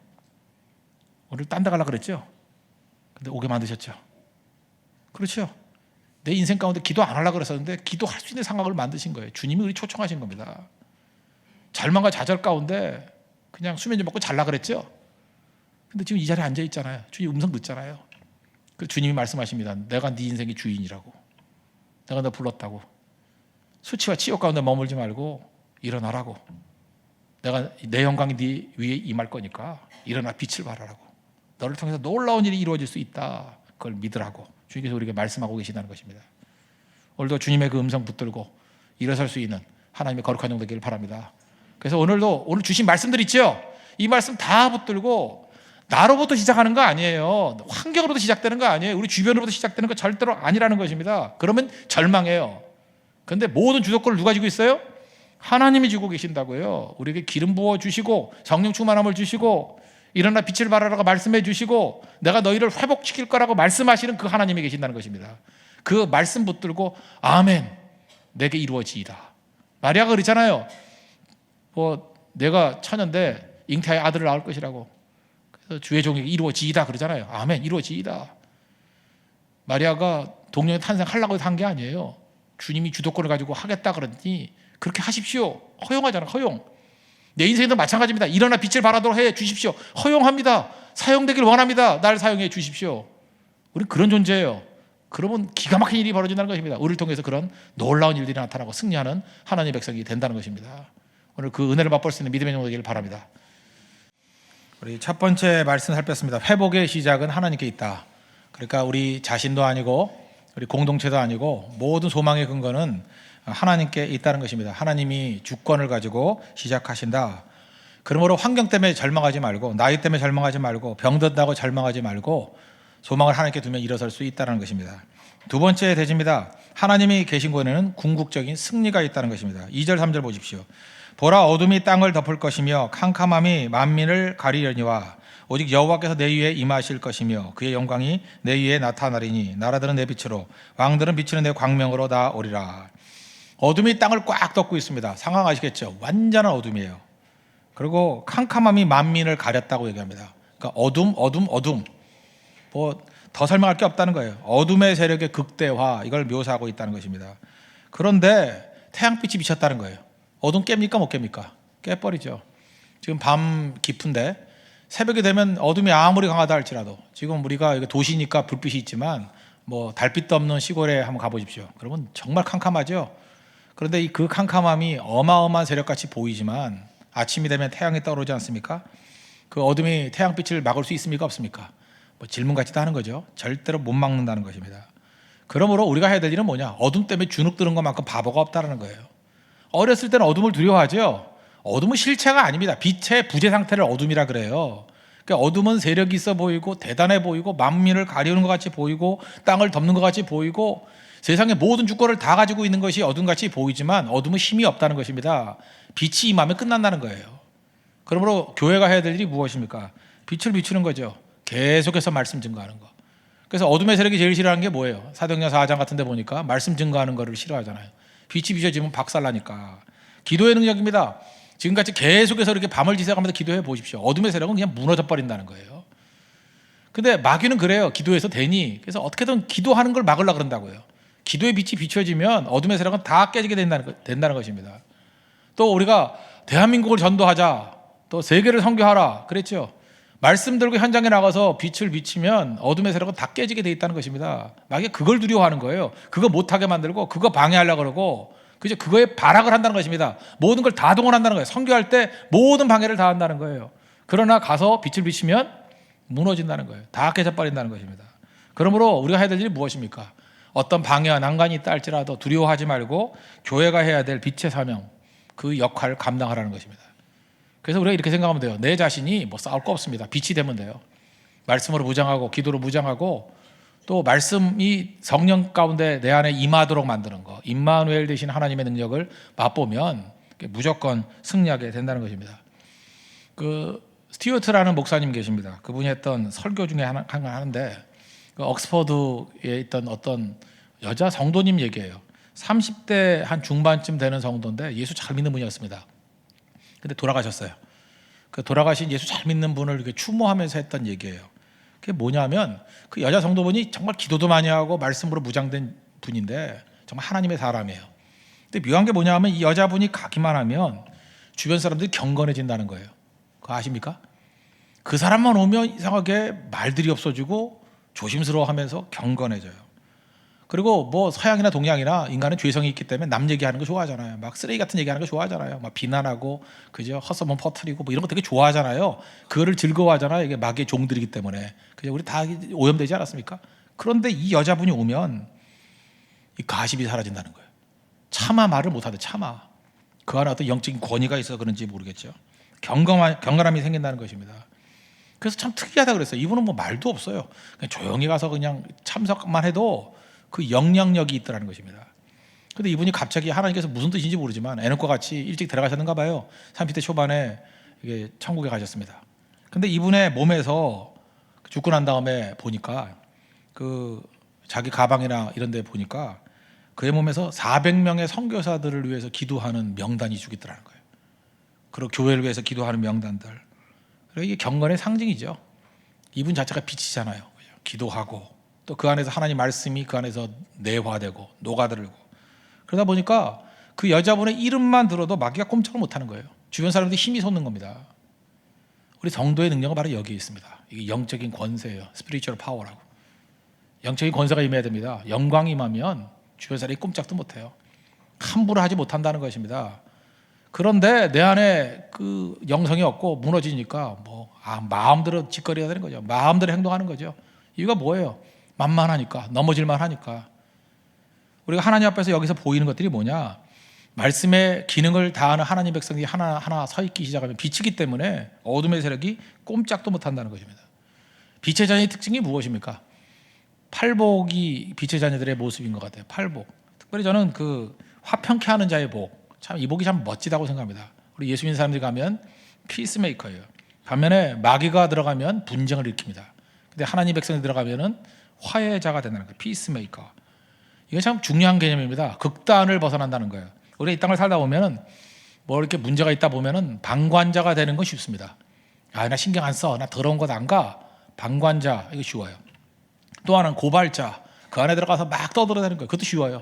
오늘 딴 데 가려고 그랬죠? 근데 오게 만드셨죠? 그렇죠? 내 인생 가운데 기도 안 하려고 그랬었는데 기도할 수 있는 상황을 만드신 거예요. 주님이 우리 초청하신 겁니다. 절망과 좌절 가운데 그냥 수면 좀 먹고 잘라 그랬죠? 근데 지금 이 자리에 앉아 있잖아요. 주님 음성 듣잖아요. 그래서 주님이 말씀하십니다. 내가 네 인생의 주인이라고. 내가 너 불렀다고. 수치와 치욕 가운데 머물지 말고 일어나라고. 내가 내 영광이 네 위에 임할 거니까 일어나 빛을 발하라고. 너를 통해서 놀라운 일이 이루어질 수 있다. 그걸 믿으라고 주님께서 우리에게 말씀하고 계시다는 것입니다. 오늘도 주님의 그 음성 붙들고 일어설 수 있는 하나님의 거룩한 종 되기를 바랍니다. 그래서 오늘 주신 말씀들 있죠? 이 말씀 다 붙들고 나로부터 시작하는 거 아니에요. 환경으로부터 시작되는 거 아니에요. 우리 주변으로부터 시작되는 거 절대로 아니라는 것입니다. 그러면 절망해요. 그런데 모든 주도권을 누가 지고 있어요? 하나님이 주고 계신다고요. 우리에게 기름 부어 주시고 성령 충만함을 주시고 일어나 빛을 발하라고 말씀해 주시고 내가 너희를 회복시킬 거라고 말씀하시는 그 하나님이 계신다는 것입니다. 그 말씀 붙들고 아멘 내게 이루어지이다. 마리아가 그랬잖아요. 내가 처녀인데 잉태하여 아들을 낳을 것이라고. 그래서 주의 종에게 이루어지이다 그러잖아요. 아멘 이루어지이다. 마리아가 동령의 탄생하려고 한 게 아니에요. 주님이 주도권을 가지고 하겠다 그러니 그렇게 하십시오. 허용하잖아요. 허용. 내 인생도 마찬가지입니다. 일어나 빛을 발하도록 해 주십시오. 허용합니다. 사용되길 원합니다. 날 사용해 주십시오. 우리는 그런 존재예요. 그러면 기가 막힌 일이 벌어진다는 것입니다. 우리를 통해서 그런 놀라운 일들이 나타나고 승리하는 하나님의 백성이 된다는 것입니다. 오늘 그 은혜를 맛볼 수 있는 믿음의 종 되기를 바랍니다. 우리 첫 번째 말씀 살폈습니다. 회복의 시작은 하나님께 있다. 그러니까 우리 자신도 아니고 우리 공동체도 아니고 모든 소망의 근거는 하나님께 있다는 것입니다. 하나님이 주권을 가지고 시작하신다. 그러므로 환경 때문에 절망하지 말고 나이 때문에 절망하지 말고 병든다고 절망하지 말고 소망을 하나님께 두면 일어설 수 있다는 것입니다. 두 번째 대지입니다. 하나님이 계신 곳에는 궁극적인 승리가 있다는 것입니다. 2절 3절 보십시오. 보라 어둠이 땅을 덮을 것이며 캄캄함이 만민을 가리려니와 오직 여호와께서 내 위에 임하실 것이며 그의 영광이 내 위에 나타나리니 나라들은 내 빛으로 왕들은 비치는 내 광명으로 다 오리라. 어둠이 땅을 꽉 덮고 있습니다. 상황 아시겠죠? 완전한 어둠이에요. 그리고 캄캄함이 만민을 가렸다고 얘기합니다. 그러니까 어둠. 더 설명할 게 없다는 거예요. 어둠의 세력의 극대화 이걸 묘사하고 있다는 것입니다. 그런데 태양빛이 비쳤다는 거예요. 어둠 깹니까 못 깹니까? 깨버리죠. 지금 밤 깊은데 새벽이 되면 어둠이 아무리 강하다 할지라도 지금 우리가 도시니까 불빛이 있지만 달빛도 없는 시골에 한번 가보십시오. 그러면 정말 캄캄하죠. 그런데 그 캄캄함이 어마어마한 세력같이 보이지만 아침이 되면 태양이 떠오르지 않습니까? 그 어둠이 태양빛을 막을 수 있습니까 없습니까? 질문 같지도 하는 거죠. 절대로 못 막는다는 것입니다. 그러므로 우리가 해야 될 일은 뭐냐? 어둠 때문에 주눅드는 것만큼 바보가 없다는 거예요. 어렸을 때는 어둠을 두려워하죠. 어둠은 실체가 아닙니다. 빛의 부재 상태를 어둠이라 그래요. 그러니까 어둠은 세력이 있어 보이고 대단해 보이고 만민을 가리우는 것 같이 보이고 땅을 덮는 것 같이 보이고 세상의 모든 주권을 다 가지고 있는 것이 어둠같이 보이지만 어둠은 힘이 없다는 것입니다. 빛이 임하면 끝난다는 거예요. 그러므로 교회가 해야 될 일이 무엇입니까? 빛을 비추는 거죠. 계속해서 말씀 증거하는 거. 그래서 어둠의 세력이 제일 싫어하는 게 뭐예요? 사도행전 4장 같은 데 보니까 말씀 증거하는 거를 싫어하잖아요. 빛이 비춰지면 박살나니까. 기도의 능력입니다. 지금같이 계속해서 이렇게 밤을 지새가면서 기도해 보십시오. 어둠의 세력은 그냥 무너져 버린다는 거예요. 근데 마귀는 그래요. 기도해서 되니. 그래서 어떻게든 기도하는 걸 막으려고 그런다고요. 기도의 빛이 비춰지면 어둠의 세력은 다 깨지게 된다는 것입니다. 또 우리가 대한민국을 전도하자, 또 세계를 선교하라 그랬죠. 말씀 들고 현장에 나가서 빛을 비치면 어둠의 세력은 다 깨지게 돼 있다는 것입니다. 마귀가 그걸 두려워하는 거예요. 그거 못하게 만들고 그거 방해하려고 그러고 그거에 발악을 한다는 것입니다. 모든 걸 다 동원한다는 거예요. 선교할 때 모든 방해를 다 한다는 거예요. 그러나 가서 빛을 비치면 무너진다는 거예요. 다 깨져버린다는 것입니다. 그러므로 우리가 해야 될 일이 무엇입니까? 어떤 방해와 난관이 있다 할지라도 두려워하지 말고 교회가 해야 될 빛의 사명, 그 역할을 감당하라는 것입니다. 그래서 우리가 이렇게 생각하면 돼요. 내 자신이 싸울 거 없습니다. 빛이 되면 돼요. 말씀으로 무장하고 기도로 무장하고 또 말씀이 성령 가운데 내 안에 임하도록 만드는 거, 임마누엘 되신 하나님의 능력을 맛보면 무조건 승리하게 된다는 것입니다. 그 스튜어트라는 목사님 계십니다. 그분이 했던 설교 중에 하나인데 그 옥스퍼드에 있던 어떤 여자 성도님 얘기예요. 30대 한 중반쯤 되는 성도인데 예수 잘 믿는 분이었습니다. 근데 돌아가셨어요. 그 돌아가신 예수 잘 믿는 분을 이렇게 추모하면서 했던 얘기예요. 그게 뭐냐면 그 여자 성도분이 정말 기도도 많이 하고 말씀으로 무장된 분인데 정말 하나님의 사람이에요. 근데 묘한 게 뭐냐면 이 여자분이 가기만 하면 주변 사람들이 경건해진다는 거예요. 그거 아십니까? 그 사람만 오면 이상하게 말들이 없어지고 조심스러워하면서 경건해져요. 그리고 서양이나 동양이나 인간은 죄성이 있기 때문에 남 얘기하는 거 좋아하잖아요. 막 쓰레기 같은 얘기하는 거 좋아하잖아요. 막 비난하고 그죠? 헛소문 퍼뜨리고 이런 거 되게 좋아하잖아요. 그거를 즐거워하잖아요. 이게 마귀의 종들이기 때문에. 그죠? 우리 다 오염되지 않았습니까? 그런데 이 여자분이 오면 이 가십이 사라진다는 거예요. 차마 말을 못하대. 차마. 그 안에 어떤 영적인 권위가 있어서 그런지 모르겠죠. 경건함이 생긴다는 것입니다. 그래서 참 특이하다 그랬어요. 이분은 뭐 말도 없어요. 그냥 조용히 가서 그냥 참석만 해도 그 영향력이 있더라는 것입니다. 근데 이분이 갑자기 하나님께서 무슨 뜻인지 모르지만 애녹과 같이 일찍 들어가셨는가 봐요. 30대 초반에 이게 천국에 가셨습니다. 근데 이분의 몸에서 죽고 난 다음에 보니까 그 자기 가방이나 이런 데 보니까 그의 몸에서 400명의 선교사들을 위해서 기도하는 명단이 죽 있더라는 거예요. 그리고 교회를 위해서 기도하는 명단들. 그리고 이게 경건의 상징이죠. 이분 자체가 빛이잖아요. 기도하고 또 그 안에서 하나님 말씀이 그 안에서 내화되고 녹아들고, 그러다 보니까 그 여자분의 이름만 들어도 마귀가 꼼짝을 못하는 거예요. 주변 사람들이 힘이 솟는 겁니다. 우리 성도의 능력은 바로 여기에 있습니다. 이게 영적인 권세예요. 스피리추얼 파워라고. 영적인 권세가 임해야 됩니다. 영광이 임하면 주변 사람이 꼼짝도 못해요. 함부로 하지 못한다는 것입니다. 그런데 내 안에 그 영성이 없고 무너지니까 마음대로 짓거리가 되는 거죠. 마음대로 행동하는 거죠. 이유가 뭐예요? 만만하니까, 넘어질만 하니까. 우리가 하나님 앞에서 여기서 보이는 것들이 뭐냐? 말씀의 기능을 다하는 하나님 백성이 하나하나 서 있기 시작하면 빛이기 때문에 어둠의 세력이 꼼짝도 못한다는 것입니다. 빛의 자녀의 특징이 무엇입니까? 팔복이 빛의 자녀들의 모습인 것 같아요. 팔복. 특별히 저는 그 화평케 하는 자의 복, 참 이 복이 참 멋지다고 생각합니다. 우리 예수 믿는 사람들이 가면 피스메이커예요. 반면에 마귀가 들어가면 분쟁을 일으킵니다. 근데 하나님 백성이 들어가면은 화해자가 된다는 거예요. 피스메이커. 이게 참 중요한 개념입니다. 극단을 벗어난다는 거예요. 우리가 이 땅을 살다 보면은 뭐 이렇게 문제가 있다 보면은 방관자가 되는 건 쉽습니다. 나 신경 안 써. 나 더러운 곳 안 가. 방관자, 이거 쉬워요. 또 하나는 고발자. 그 안에 들어가서 막 떠들어대는 거예요. 그것도 쉬워요.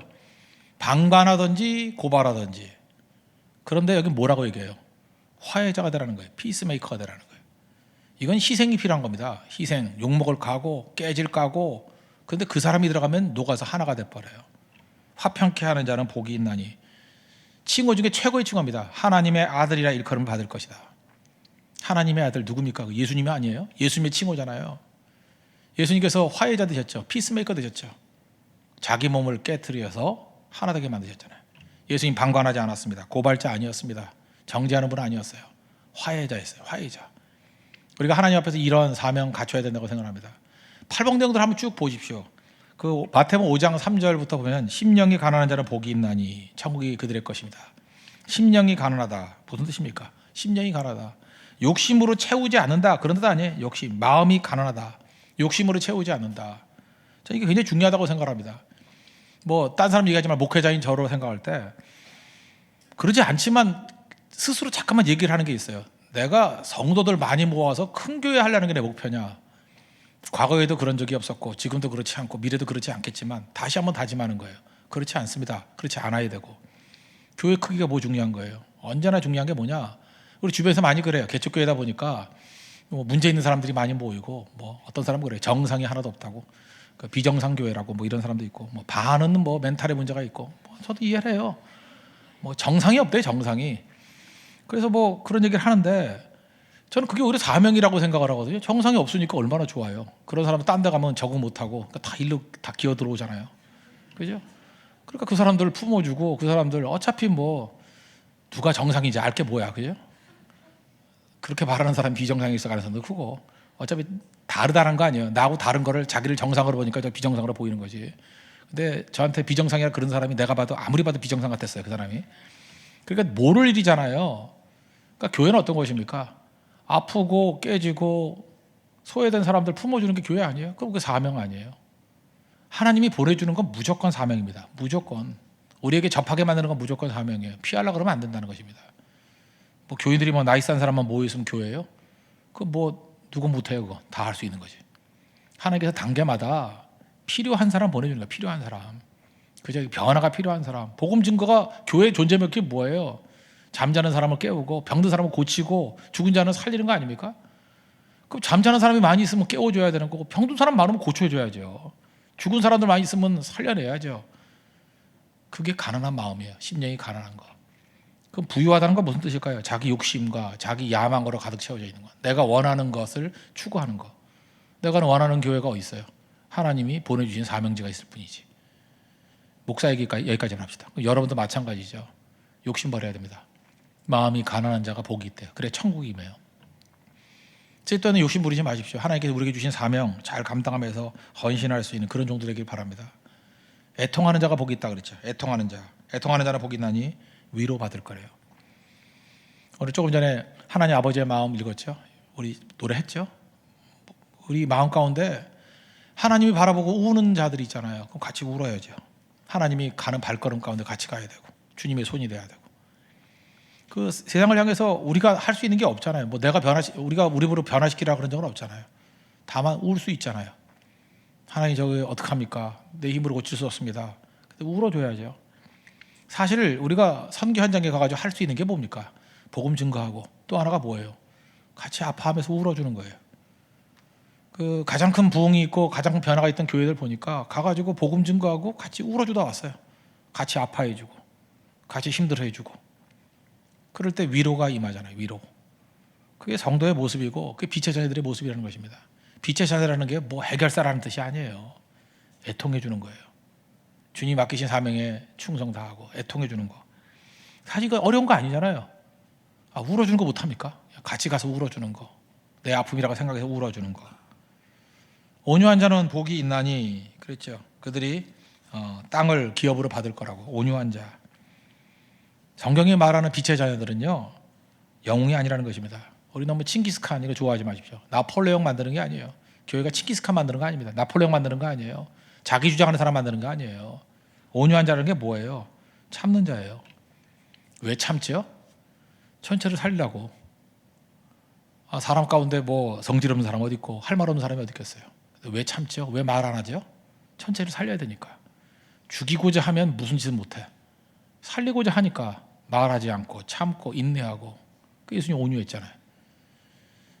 방관하든지 고발하든지. 그런데 여기 뭐라고 얘기해요? 화해자가 되라는 거예요. 피스메이커가 되라는 거예요. 이건 희생이 필요한 겁니다. 희생, 욕먹을 까고 깨질 까고. 그런데 그 사람이 들어가면 녹아서 하나가 돼버려요. 화평케 하는 자는 복이 있나니. 칭호 중에 최고의 칭호입니다. 하나님의 아들이라 일컬음을 받을 것이다. 하나님의 아들 누굽니까? 예수님이 아니에요? 예수님의 칭호잖아요. 예수님께서 화해자 되셨죠. 피스메이커 되셨죠. 자기 몸을 깨트려서 하나 되게 만드셨잖아요. 예수님 방관하지 않았습니다. 고발자 아니었습니다. 정죄하는 분 아니었어요. 화해자였어요. 화해자. 우리가 하나님 앞에서 이런 사명 갖춰야 된다고 생각합니다. 팔복령들 한번 쭉 보십시오. 그 마태복음 5장 3절부터 보면 심령이 가난한 자는 복이 있나니 천국이 그들의 것입니다. 심령이 가난하다. 무슨 뜻입니까? 심령이 가난하다. 욕심으로 채우지 않는다. 그런 뜻 아니에요. 욕심. 마음이 가난하다. 욕심으로 채우지 않는다. 저는 이게 굉장히 중요하다고 생각합니다. 딴 사람 얘기하지만 목회자인 저로 생각할 때 그러지 않지만 스스로 잠깐만 얘기를 하는 게 있어요. 내가 성도들 많이 모아서 큰 교회 하려는 게 내 목표냐? 과거에도 그런 적이 없었고 지금도 그렇지 않고 미래도 그렇지 않겠지만 다시 한번 다짐하는 거예요. 그렇지 않습니다. 그렇지 않아야 되고. 교회 크기가 뭐 중요한 거예요? 언제나 중요한 게 뭐냐? 우리 주변에서 많이 그래요. 개척교회다 보니까 문제 있는 사람들이 많이 모이고 어떤 사람은 그래요. 정상이 하나도 없다고. 그 비정상 교회라고 이런 사람도 있고 반은 멘탈의 문제가 있고 저도 이해를 해요. 정상이 없대요. 정상이. 그래서 그런 얘기를 하는데 저는 그게 오히려 사명이라고 생각을 하거든요. 정상이 없으니까 얼마나 좋아요. 그런 사람은 딴 데 가면 적응 못하고 다 일로 다 기어 들어오잖아요. 그죠? 그러니까 그 사람들을 품어주고 그 사람들 어차피 누가 정상인지 알 게 뭐야. 그죠? 그렇게 말하는 사람 비정상이 있을 가능성도 크고 어차피 다르다는 거 아니에요. 나하고 다른 거를 자기를 정상으로 보니까 저 비정상으로 보이는 거지. 근데 저한테 비정상이라 그런 사람이 내가 봐도 아무리 봐도 비정상 같았어요. 그 사람이. 그러니까 모를 일이잖아요. 그러니까 교회는 어떤 것입니까? 아프고 깨지고 소외된 사람들 품어주는 게 교회 아니에요? 그럼 그게 사명 아니에요? 하나님이 보내주는 건 무조건 사명입니다. 무조건. 우리에게 접하게 만드는 건 무조건 사명이에요. 피하려고 그러면 안 된다는 것입니다. 교인들이 나이스 한 사람만 모여있으면 교회예요? 누구 못해요. 그거 다 할 수 있는 거지. 하나님께서 단계마다 필요한 사람 보내주는 거예요. 필요한 사람. 그저 변화가 필요한 사람. 복음 증거가 교회의 존재 몇 개 뭐예요? 잠자는 사람을 깨우고 병든 사람을 고치고 죽은 자는 살리는 거 아닙니까? 그럼 잠자는 사람이 많이 있으면 깨워줘야 되는 거고 병든 사람 많으면 고쳐줘야죠. 죽은 사람들 많이 있으면 살려내야죠. 그게 가난한 마음이에요. 심령이 가난한 거. 그럼 부유하다는 건 무슨 뜻일까요? 자기 욕심과 자기 야망으로 가득 채워져 있는 거. 내가 원하는 것을 추구하는 거. 내가 원하는 교회가 어디 있어요? 하나님이 보내주신 사명제가 있을 뿐이지. 목사 얘기가 여기까지만 합시다. 여러분도 마찬가지죠. 욕심 버려야 됩니다. 마음이 가난한 자가 복이 있대요. 그래 천국이 임해요. 어쨌든 욕심 부리지 마십시오. 하나님께서 우리에게 주신 사명 잘 감당하면서 헌신할 수 있는 그런 종들 되길 바랍니다. 애통하는 자가 복이 있다 그랬죠. 애통하는 자는 복이 있나니 위로받을 거래요. 오늘 조금 전에 하나님 아버지의 마음 읽었죠. 우리 노래했죠. 우리 마음 가운데 하나님이 바라보고 우는 자들이 있잖아요. 그럼 같이 울어야죠. 하나님이 가는 발걸음 가운데 같이 가야 되고 주님의 손이 돼야 되고. 그 세상을 향해서 우리가 할 수 있는 게 없잖아요. 뭐 내가 우리가 우리 입으로 변화시키라 그런 적은 없잖아요. 다만 울 수 있잖아요. 하나님 저거 어떡합니까? 내 힘으로 고칠 수 없습니다. 근데 울어줘야죠. 사실 우리가 선교 현장에 가가지고 할 수 있는 게 뭡니까? 복음 증거하고 또 하나가 뭐예요? 같이 아파하면서 울어주는 거예요. 그 가장 큰 부흥이 있고 가장 큰 변화가 있던 교회들 보니까 가가지고 복음 증거하고 같이 울어주다 왔어요. 같이 아파해주고 같이 힘들어해주고. 그럴 때 위로가 임하잖아요. 위로. 그게 성도의 모습이고 그게 빛의 자녀들의 모습이라는 것입니다. 빛의 자녀라는 게 뭐 해결사라는 뜻이 아니에요. 애통해 주는 거예요. 주님 맡기신 사명에 충성 다하고 애통해 주는 거. 사실 이거 어려운 거 아니잖아요. 울어주는 거 못합니까? 같이 가서 울어주는 거. 내 아픔이라고 생각해서 울어주는 거. 온유한 자는 복이 있나니 그랬죠. 그들이 땅을 기업으로 받을 거라고. 온유한 자. 성경이 말하는 빛의 자녀들은요 영웅이 아니라는 것입니다. 우리 너무 칭기스칸 이거 좋아하지 마십시오. 나폴레옹 만드는 게 아니에요. 교회가 칭기스칸 만드는 거 아닙니다. 나폴레옹 만드는 거 아니에요. 자기 주장하는 사람 만드는 거 아니에요. 온유한 자라는 게 뭐예요? 참는 자예요. 왜 참지요? 천체를 살리려고. 사람 가운데 뭐 성질 없는 사람 어디 있고 할 말 없는 사람이 어디 있겠어요. 왜 참지요? 왜 말 안 하죠? 천체를 살려야 되니까. 죽이고자 하면 무슨 짓은 못해. 살리고자 하니까 말하지 않고 참고 인내하고. 그 예수님이 온유했잖아요.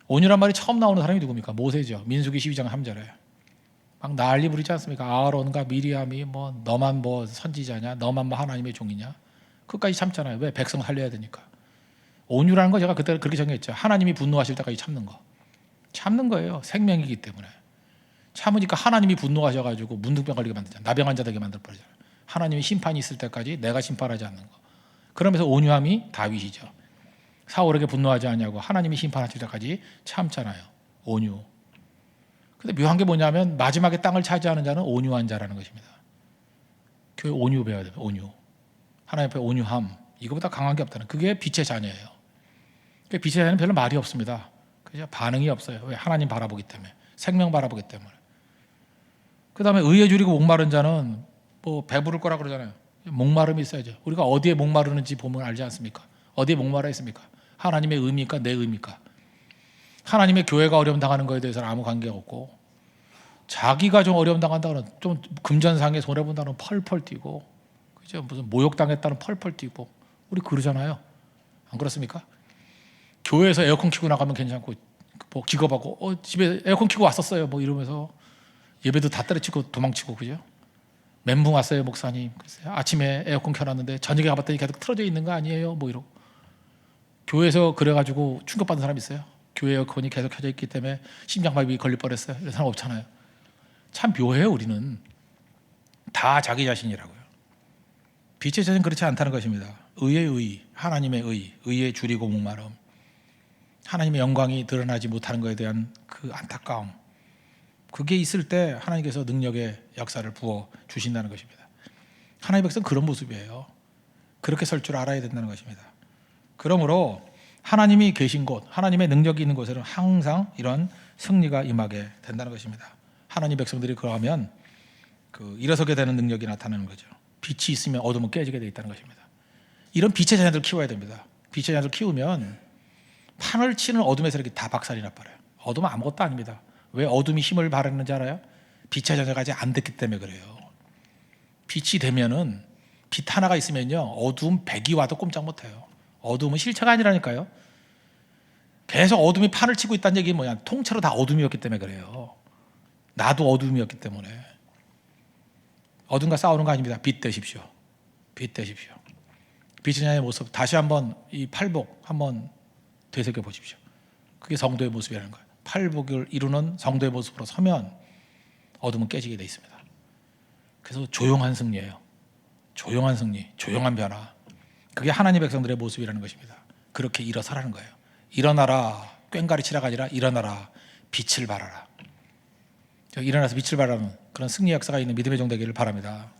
온유란 말이 처음 나오는 사람이 누굽니까? 모세죠. 민수기 12장 3절에 막 난리 부리지 않습니까? 아론과 미리암이 뭐 너만 뭐 선지자냐, 너만 뭐 하나님의 종이냐. 끝까지 참잖아요. 왜? 백성 살려야 되니까. 온유라는 거 제가 그때 그렇게 정했죠. 하나님이 분노하실 때까지 참는 거. 참는 거예요. 생명이기 때문에. 참으니까 하나님이 분노하셔가지고 문둥병 걸리게 만들잖아요. 나병 환자 되게 만들 버리잖아요. 하나님이 심판이 있을 때까지 내가 심판하지 않는 거. 그러면서 온유함이 다윗이죠. 사울에게 분노하지 않냐고 하나님이 심판하실 때까지 참잖아요. 온유. 근데 묘한 게 뭐냐면 마지막에 땅을 차지하는 자는 온유한 자라는 것입니다. 교회 온유 배워야 돼요. 온유. 하나님 앞에 온유함. 이거보다 강한 게 없다는. 그게 빛의 자녀예요. 빛의 자녀는 별로 말이 없습니다. 그죠? 반응이 없어요. 왜? 하나님 바라보기 때문에. 생명 바라보기 때문에. 그 다음에 의에 줄이고 목마른 자는 뭐 배부를 거라 그러잖아요. 목마름이 있어야죠. 우리가 어디에 목마르는지 보면 알지 않습니까? 어디에 목마르 있습니까? 하나님의 의입니까? 내 의입니까? 하나님의 교회가 어려움 당하는 거에 대해서는 아무 관계가 없고 자기가 좀 어려움 당한다는 좀 금전상에 손해본다는 펄펄 뛰고 그죠? 무슨 모욕당했다는 펄펄 뛰고 우리 그러잖아요. 안 그렇습니까? 교회에서 에어컨 켜고 나가면 괜찮고 뭐 기겁하고 집에 에어컨 켜고 왔었어요 뭐 이러면서 예배도 다 때려치고 도망치고 그죠? 멘붕 왔어요 목사님. 그래서 아침에 에어컨 켜놨는데 저녁에 가봤더니 계속 틀어져 있는 거 아니에요 뭐 이러고. 교회에서 그래가지고 충격받은 사람 있어요? 교회 에어컨이 계속 켜져 있기 때문에 심장마비 걸릴 뻔했어요. 이런 사람 없잖아요. 참 묘해요. 우리는 다 자기 자신이라고요. 빛의 자신은 그렇지 않다는 것입니다. 의의 의, 하나님의 의에 줄이고 목마름, 하나님의 영광이 드러나지 못하는 것에 대한 그 안타까움, 그게 있을 때 하나님께서 능력의 역사를 부어 주신다는 것입니다. 하나님의 백성은 그런 모습이에요. 그렇게 설 줄 알아야 된다는 것입니다. 그러므로 하나님이 계신 곳, 하나님의 능력이 있는 곳에는 항상 이런 승리가 임하게 된다는 것입니다. 하나님 백성들이 그러면 일어서게 되는 능력이 나타나는 거죠. 빛이 있으면 어둠은 깨지게 되어 있다는 것입니다. 이런 빛의 자녀들을 키워야 됩니다. 빛의 자녀들을 키우면 판을 치는 어둠에서 이렇게 다 박살이 나버려요. 어둠은 아무것도 아닙니다. 왜 어둠이 힘을 발휘하는지 알아요? 빛의 자녀가 아직 안 됐기 때문에 그래요. 빛이 되면은 빛 하나가 있으면요 어둠 100이 와도 꼼짝 못해요. 어둠은 실체가 아니라니까요. 계속 어둠이 판을 치고 있다는 얘기는 뭐냐? 통째로 다 어둠이었기 때문에 그래요. 나도 어둠이었기 때문에. 어둠과 싸우는 거 아닙니다. 빛 되십시오. 빛 되십시오. 빛의 자녀의 모습 다시 한번 이 팔복 한번 되새겨 보십시오. 그게 성도의 모습이라는 거예요. 팔복을 이루는 성도의 모습으로 서면 어둠은 깨지게 돼 있습니다. 그래서 조용한 승리예요. 조용한 승리, 조용한 변화. 그게 하나님 백성들의 모습이라는 것입니다. 그렇게 일어서라는 거예요. 일어나라, 꽹가리 치라가 아니라 일어나라, 빛을 발하라. 일어나서 빛을 발하는 그런 승리 역사가 있는 믿음의 종 되기를 바랍니다.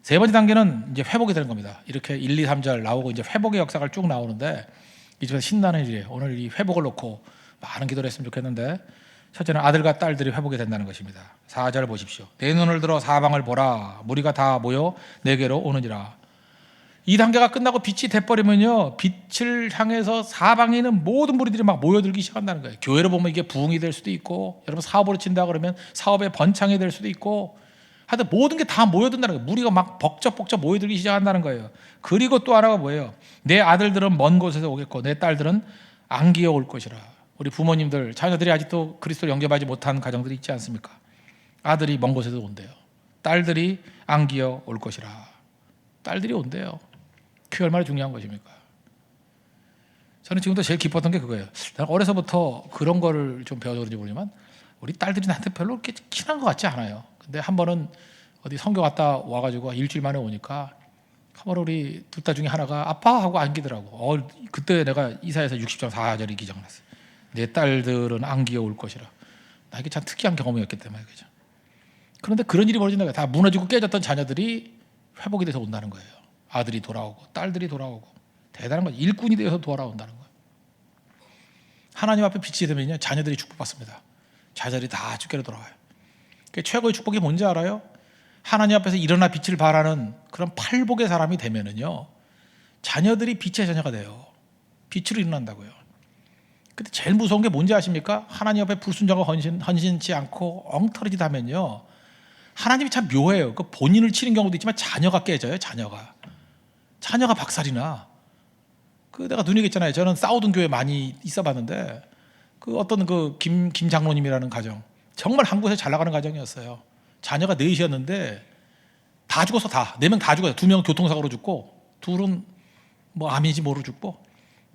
세 번째 단계는 이제 회복이 되는 겁니다. 이렇게 1, 2, 3절 나오고 이제 회복의 역사가 쭉 나오는데 이 중에서 신나는 일이에요. 오늘 이 회복을 놓고 많은 기도를 했으면 좋겠는데 첫째는 아들과 딸들이 회복이 된다는 것입니다. 4절 보십시오. 내 눈을 들어 사방을 보라. 무리가 다 모여 내게로 오느니라. 이 단계가 끝나고 빛이 돼버리면요, 빛을 향해서 사방에 있는 모든 무리들이 막 모여들기 시작한다는 거예요. 교회로 보면 이게 부흥이 될 수도 있고, 여러분 사업으로 친다 그러면 사업의 번창이 될 수도 있고, 하여튼 모든 게 다 모여든다는 거예요. 무리가 막 벅적벅적 모여들기 시작한다는 거예요. 그리고 또 하나가 뭐예요? 내 아들들은 먼 곳에서 오겠고 내 딸들은 안기어 올 것이라. 우리 부모님들 자녀들이 아직도 그리스도를 영접하지 못한 가정들이 있지 않습니까? 아들이 먼 곳에서 온대요. 딸들이 안기어 올 것이라. 딸들이 온대요. 그게 얼마나 중요한 것입니까? 저는 지금도 제일 기뻤던 게 그거예요. 나는 어려서부터 그런 거를 좀 배워서 그런지 모르지만 우리 딸들이 나한테 별로 그렇게 친한 것 같지 않아요. 근데 한 번은 어디 선교 갔다 와가지고 일주일 만에 오니까 한 번 우리 둘 딸 중에 하나가 아빠 하고 안기더라고. 그때 내가 이사야서 60장 4절이 기정났어요. 내 딸들은 안기어 올 것이라. 나 이게 참 특이한 경험이었기 때문에 그죠. 그런데 그런 일이 벌어진다. 다 무너지고 깨졌던 자녀들이 회복이 돼서 온다는 거예요. 아들이 돌아오고 딸들이 돌아오고 대단한 거죠. 일꾼이 되어서 돌아온다는 거예요. 하나님 앞에 빛이 되면요, 자녀들이 축복받습니다. 자녀들이 다 주께로 돌아와요. 최고의 축복이 뭔지 알아요? 하나님 앞에서 일어나 빛을 발하는 그런 팔복의 사람이 되면은요, 자녀들이 빛의 자녀가 돼요. 빛으로 일어난다고요. 근데 제일 무서운 게 뭔지 아십니까? 하나님 앞에 불순종하고 헌신치 않고 엉터리짓 하면요, 하나님이 참 묘해요. 그 본인을 치는 경우도 있지만 자녀가 깨져요. 자녀가 박살이나. 내가 눈이 있잖아요. 저는 싸우던 교회 많이 있어봤는데 그 어떤 김 장로님이라는 가정, 정말 한국에서 잘 나가는 가정이었어요. 자녀가 넷이었는데 다 죽었어. 다 4명 다 죽어요. 2명은 교통사고로 죽고 둘은 뭐 암인지 모르고 죽고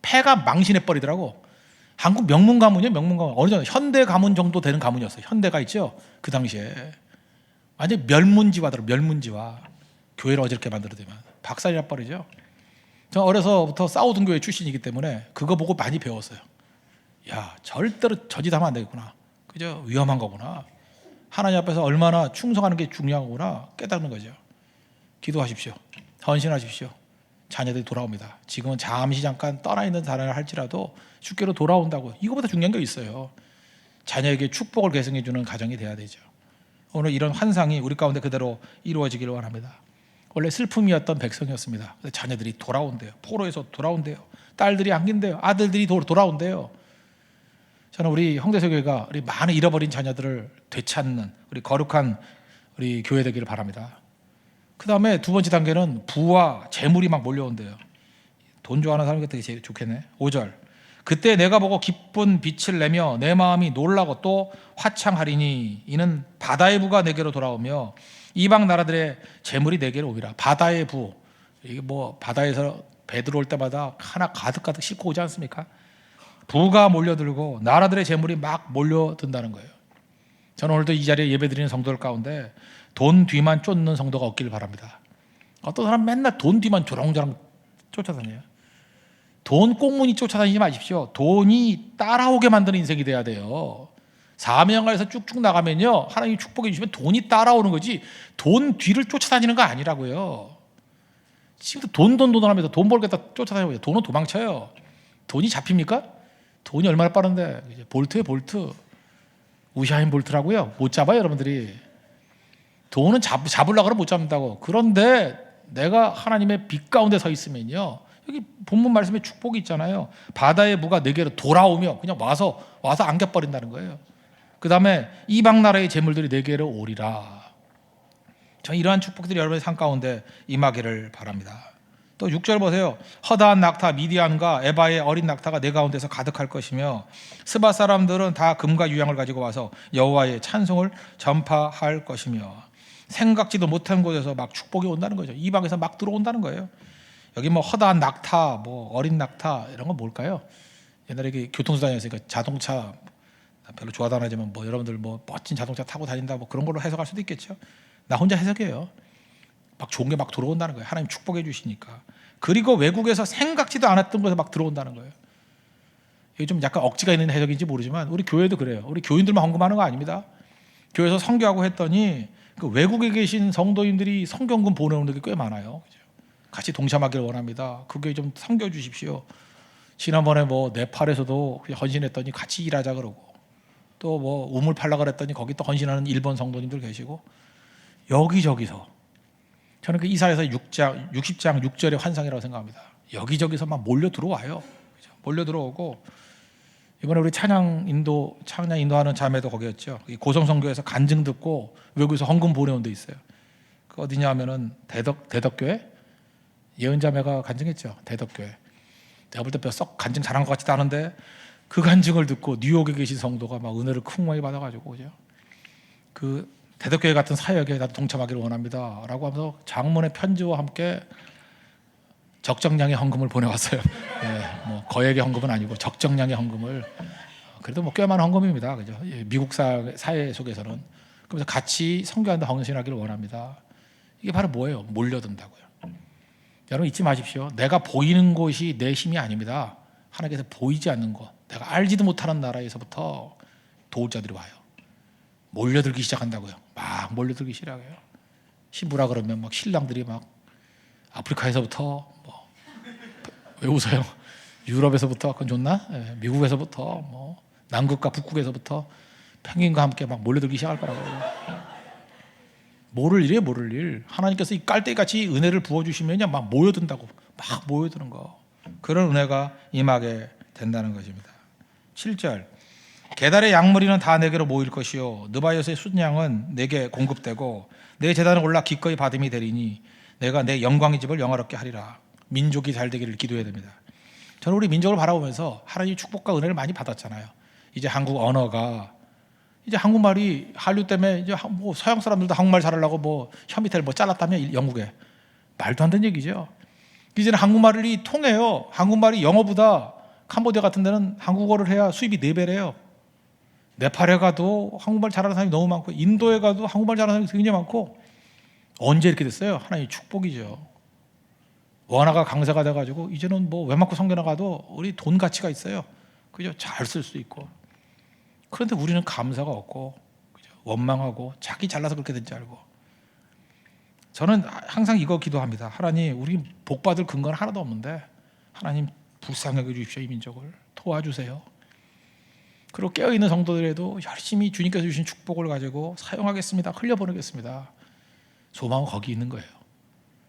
폐가 망신해 버리더라고. 한국 명문 가문이에요. 명문 가문. 어느 정도 현대 가문 정도 되는 가문이었어요. 현대가 있죠. 그 당시에 완전 멸문지화더라고. 멸문지화. 교회를 어저께 만들어대면 박살이나 버리죠. 저 어려서부터 싸우던 교회 출신이기 때문에 그거 보고 많이 배웠어요. 야, 절대로 저짓 하면 안 되겠구나. 그죠? 위험한 거구나. 하나님 앞에서 얼마나 충성하는 게 중요한 거구나 깨닫는 거죠. 기도하십시오. 헌신하십시오. 자녀들이 돌아옵니다. 지금은 잠시 잠깐 떠나 있는 사람을 할지라도 주께로 돌아온다고. 이거보다 중요한 게 있어요. 자녀에게 축복을 계승해 주는 가정이 돼야 되죠. 오늘 이런 환상이 우리 가운데 그대로 이루어지기를 원합니다. 원래 슬픔이었던 백성이었습니다. 자녀들이 돌아온대요. 포로에서 돌아온대요. 딸들이 안긴대요. 아들들이 돌아온대요. 저는 우리 홍대서교회가 우리 많은 잃어버린 자녀들을 되찾는 우리 거룩한 우리 교회 되기를 바랍니다. 그 다음에 두 번째 단계는 부와 재물이 막 몰려온대요. 돈 좋아하는 사람이 되게 제일 좋겠네. 5절. 그때 내가 보고 기쁜 빛을 내며 내 마음이 놀라고 또 화창하리니 이는 바다의 부가 내게로 돌아오며 이방 나라들의 재물이 내게로 오리라. 바다의 부, 이게 뭐 바다에서 배 들어올 때마다 하나 가득가득 싣고 오지 않습니까? 부가 몰려들고 나라들의 재물이 막 몰려든다는 거예요. 저는 오늘도 이 자리에 예배드리는 성도들 가운데 돈 뒤만 쫓는 성도가 없기를 바랍니다. 어떤 사람 맨날 돈 뒤만 조롱조롱 쫓아다녀요. 돈 꽁무니 쫓아다니지 마십시오. 돈이 따라오게 만드는 인생이 돼야 돼요. 사명하에서 쭉쭉 나가면요, 하나님이 축복해 주시면 돈이 따라오는 거지 돈 뒤를 쫓아다니는 거 아니라고요. 지금도 돈 하면서 돈 벌겠다 쫓아다니고 돈은 도망쳐요. 돈이 잡힙니까? 돈이 얼마나 빠른데. 볼트예요, 볼트. 우샤인 볼트라고요. 못 잡아요, 여러분들이. 돈은 잡으려고 그러면 못 잡는다고. 그런데 내가 하나님의 빛 가운데 서 있으면요, 여기 본문 말씀에 축복이 있잖아요. 바다의 무가 내게로 돌아오며 그냥 와서 안겨버린다는 거예요. 그 다음에 이방 나라의 재물들이 내게로 오리라. 저는 이러한 축복들이 여러분의 삶 가운데 임하기를 바랍니다. 또 6절 보세요. 허다한 낙타 미디안과 에바의 어린 낙타가 내 가운데서 가득할 것이며 스바 사람들은 다 금과 유향을 가지고 와서 여호와의 찬송을 전파할 것이며. 생각지도 못한 곳에서 막 축복이 온다는 거죠. 이방에서 막 들어온다는 거예요. 여기 뭐 허다한 낙타, 뭐 어린 낙타 이런 건 뭘까요? 옛날에 교통수 다녔으니까 자동차 별로 좋아도 안 하지만 뭐 여러분들 뭐 멋진 자동차 타고 다닌다 뭐 그런 걸로 해석할 수도 있겠죠. 나 혼자 해석해요. 막 좋은 게 막 들어온다는 거예요. 하나님 축복해 주시니까. 그리고 외국에서 생각지도 않았던 것에 막 들어온다는 거예요. 이게 좀 약간 억지가 있는 해석인지 모르지만 우리 교회도 그래요. 우리 교인들만 헌금하는 거 아닙니다. 교회에서 선교하고 했더니 그 외국에 계신 성도인들이 성경금 보내오는 게 꽤 많아요. 같이 동참하기를 원합니다. 그게 좀 섬겨 주십시오. 지난번에 뭐 네팔에서도 헌신했더니 같이 일하자 그러고, 또 뭐 우물 팔라 그랬더니 거기 또 헌신하는 일본 성도님들 계시고, 여기저기서 저는 그 이사야서 6장 60장 6절의 환상이라고 생각합니다. 여기저기서 막 몰려 들어와요. 몰려 들어오고, 이번에 우리 찬양 인도하는 자매도 거기였죠. 고성성교에서 간증 듣고 외국에서 헌금 보내온 데 있어요. 그 어디냐 하면은 대덕교회, 예은자매가 간증했죠. 대덕교회. 내가 볼 때 썩 간증 잘한 것 같지도 않은데 그 간증을 듣고 뉴욕에 계신 성도가 막 은혜를 쿵망이 받아가지고, 그죠? 그 대덕교회 같은 사역에 나도 동참하기를 원합니다 라고 하면서 장문의 편지와 함께 적정량의 헌금을 보내왔어요. 네, 뭐 거액의 헌금은 아니고 적정량의 헌금을. 그래도 뭐 꽤 많은 헌금입니다, 그죠? 미국 사회 속에서는. 그래서 같이 선교하는데 헌신하기를 원합니다. 이게 바로 뭐예요? 몰려든다고요. 여러분 잊지 마십시오. 내가 보이는 곳이 내 힘이 아닙니다. 하나님께서 보이지 않는 곳, 내가 알지도 못하는 나라에서부터 도울 자들이 와요. 몰려들기 시작한다고요. 막 몰려들기 시작해요. 신부라 그러면 막 신랑들이 막 아프리카에서부터, 뭐 왜 웃어요? 유럽에서부터, 그건 좋나? 네, 미국에서부터, 뭐 남극과 북극에서부터 펭귄과 함께 막 몰려들기 시작할 거라고요. 모를 일이에요, 모를 일. 하나님께서 이 깔때기같이 은혜를 부어주시면 그냥 막 모여든다고, 막 모여드는 거. 그런 은혜가 임하게 된다는 것입니다. 7절, 게달의 양무리는 다 내게로 모일 것이요 느바요스의 순양은 내게 공급되고 내 제단을 올라 기꺼이 받음이 되리니 내가 내 영광의 집을 영화롭게 하리라. 민족이 잘 되기를 기도해야 됩니다. 저는 우리 민족을 바라보면서 하나님의 축복과 은혜를 많이 받았잖아요. 이제 한국 언어가, 이제 한국말이 한류 때문에 이제 뭐 서양 사람들도 한국말 잘하려고 뭐 혀 밑에를 뭐 잘랐다며, 영국에. 말도 안 되는 얘기죠. 이제는 한국말이 통해요. 한국말이 영어보다 캄보디아 같은 데는 한국어를 해야 수입이 4배래요. 네팔에 가도 한국말 잘하는 사람이 너무 많고, 인도에 가도 한국말 잘하는 사람이 굉장히 많고. 언제 이렇게 됐어요? 하나님의 축복이죠. 원화가 강세가 돼가지고 이제는 뭐 웬만큼 성교 나가도 우리 돈 가치가 있어요. 그죠? 잘 쓸 수 있고. 그런데 우리는 감사가 없고, 그죠? 원망하고 자기 잘나서 그렇게 된 줄 알고. 저는 항상 이거 기도합니다. 하나님, 우리 복 받을 근거는 하나도 없는데 하나님 불쌍하게 주십시오. 이 민족을 도와주세요. 그리고 깨어있는 성도들에도 열심히 주님께서 주신 축복을 가지고 사용하겠습니다. 흘려보내겠습니다. 소망은 거기 있는 거예요.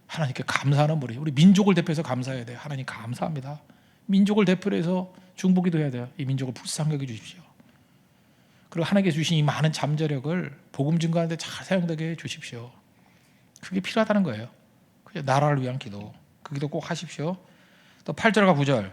하나님께 감사하는 우리 민족을 대표해서 감사해야 돼요. 하나님 감사합니다. 민족을 대표해서 중보기도 해야 돼요. 이 민족을 불쌍하게 여겨 주십시오. 그리고 하나님께 주신 이 많은 잠재력을 복음 증거하는 데 잘 사용되게 해 주십시오. 그게 필요하다는 거예요. 나라를 위한 기도, 그 기도 꼭 하십시오. 또 8절과 9절,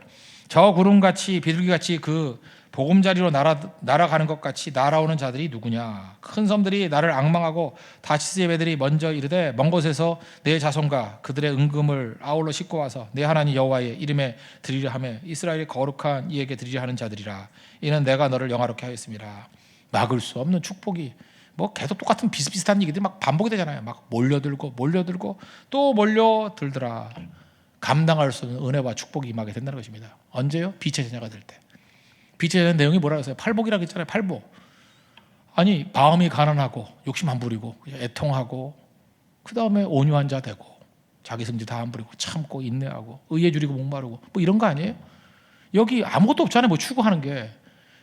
저 구름같이 비둘기같이 그 보금자리로 날아가는 것 같이 날아오는 자들이 누구냐? 큰 섬들이 나를 앙망하고 다시스의 배들이 먼저 이르되 먼 곳에서 내 자손과 그들의 은금을 아울러 싣고 와서 내 하나님 여호와의 이름에 드리려 하며 이스라엘의 거룩한 이에게 드리려 하는 자들이라. 이는 내가 너를 영화롭게 하였습니다. 막을 수 없는 축복이, 뭐 계속 똑같은 비슷비슷한 얘기들이 막 반복이 되잖아요. 막 몰려들고 또 몰려들더라. 감당할 수 없는 은혜와 축복이 임하게 된다는 것입니다. 언제요? 빛의 자녀가 될 때. 빛의 자녀의 내용이 뭐라고 했어요? 팔복이라고 했잖아요. 팔복. 아니, 마음이 가난하고 욕심 안 부리고 애통하고, 그 다음에 온유한 자 되고 자기 성질 다 안 부리고 참고 인내하고 의에 줄이고 목마르고, 뭐 이런 거 아니에요? 여기 아무것도 없잖아요. 뭐 추구하는 게.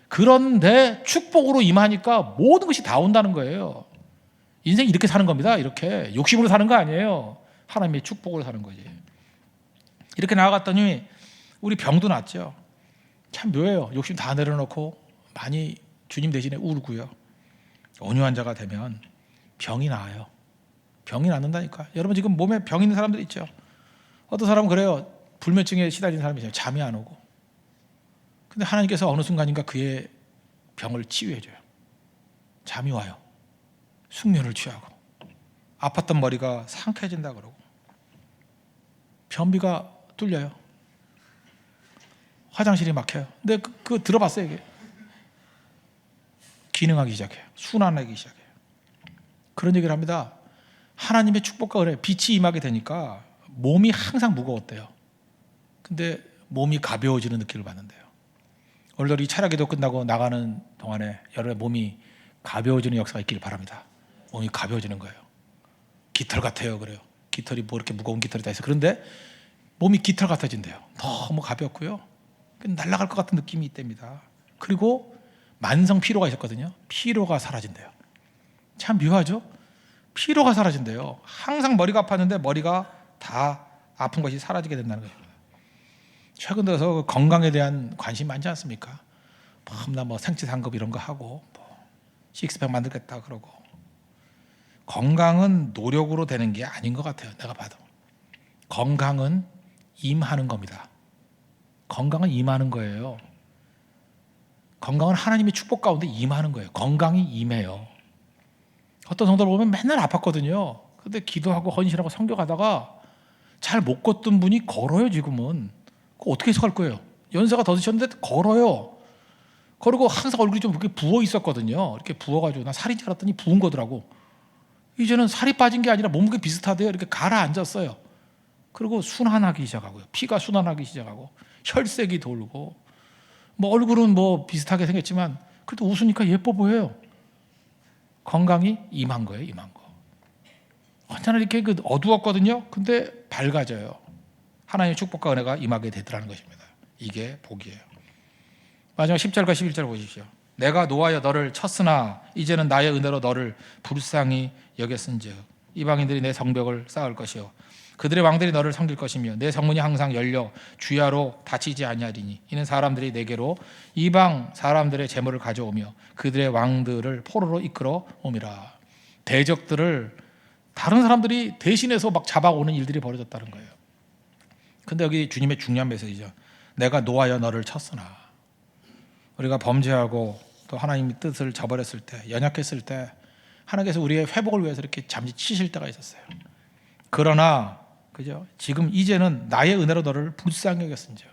그런데 축복으로 임하니까 모든 것이 다 온다는 거예요. 인생이 이렇게 사는 겁니다. 이렇게 욕심으로 사는 거 아니에요. 하나님의 축복으로 사는 거지. 이렇게 나아갔더니 우리 병도 낫죠. 참 묘해요. 욕심 다 내려놓고 많이 주님 대신에 울고요. 온유한 자가 되면 병이 나아요. 병이 낫는다니까. 여러분 지금 몸에 병 있는 사람들 있죠. 어떤 사람은 그래요. 불면증에 시달리는 사람이 있어요. 잠이 안 오고. 근데 하나님께서 어느 순간인가 그의 병을 치유해줘요. 잠이 와요. 숙면을 취하고, 아팠던 머리가 상쾌해진다 그러고, 변비가 뚫려요. 화장실이 막혀요. 근데 그거 들어봤어요. 이게 기능하기 시작해요. 순환하기 시작해요. 그런 얘기를 합니다. 하나님의 축복과 은혜, 빛이 임하게 되니까 몸이 항상 무거웠대요. 근데 몸이 가벼워지는 느낌을 받는데요. 오늘도 이 차량기도 끝나고 나가는 동안에 여러분의 몸이 가벼워지는 역사가 있길 바랍니다. 몸이 가벼워지는 거예요. 깃털 같아요. 그래요. 깃털이 뭐 이렇게 무거운 깃털이 다 있어. 그런데 몸이 깃털 같아진대요. 너무 가볍고요. 날아갈 것 같은 느낌이 있답니다. 그리고 만성 피로가 있었거든요. 피로가 사라진대요. 참 묘하죠? 피로가 사라진대요. 항상 머리가 아팠는데 머리가 다 아픈 것이 사라지게 된다는 거예요. 최근 들어서 건강에 대한 관심이 많지 않습니까? 밤낮 뭐 생치상급 이런 거 하고 뭐 식스팩 만들겠다 그러고. 건강은 노력으로 되는 게 아닌 것 같아요. 내가 봐도. 건강은 임하는 겁니다. 건강은 임하는 거예요. 건강은 하나님의 축복 가운데 임하는 거예요. 건강이 임해요. 어떤 성도를 보면 맨날 아팠거든요. 근데 기도하고 헌신하고 성교하다가 잘 못 걷던 분이 걸어요. 지금은. 그거 어떻게 해석할 거예요? 연세가 더 드셨는데 걸어요. 그리고 항상 얼굴이 좀 이렇게 부어 있었거든요. 이렇게 부어가지고 나 살인 줄 알았더니 부은 거더라고. 이제는 살이 빠진 게 아니라 몸무게 비슷하대요. 이렇게 가라앉았어요. 그리고 순환하기 시작하고요. 피가 순환하기 시작하고 혈색이 돌고 뭐 얼굴은 뭐 비슷하게 생겼지만 그래도 웃으니까 예뻐 보여요. 건강이 임한 거예요. 임한 거. 언제나 이렇게 어두웠거든요. 근데 밝아져요. 하나님의 축복과 은혜가 임하게 되더라는 것입니다. 이게 복이에요. 마지막 10절과 11절 보십시오. 내가 노하여 너를 쳤으나 이제는 나의 은혜로 너를 불쌍히 여겼은즉 이방인들이 내 성벽을 쌓을 것이요 그들의 왕들이 너를 섬길 것이며 내 성문이 항상 열려 주야로 닫히지 아니하리니 이는 사람들이 내게로 이방 사람들의 재물을 가져오며 그들의 왕들을 포로로 이끌어 옴이라. 대적들을 다른 사람들이 대신해서 막 잡아오는 일들이 벌어졌다는 거예요. 근데 여기 주님의 중요한 메시지죠. 내가 노하여 너를 쳤으나. 우리가 범죄하고 또 하나님의 뜻을 저버렸을 때, 연약했을 때 하나님께서 우리의 회복을 위해서 이렇게 잠시 치실 때가 있었어요. 그러나 그죠? 지금 이제는 나의 은혜로 너를 불쌍히 여겼은즉.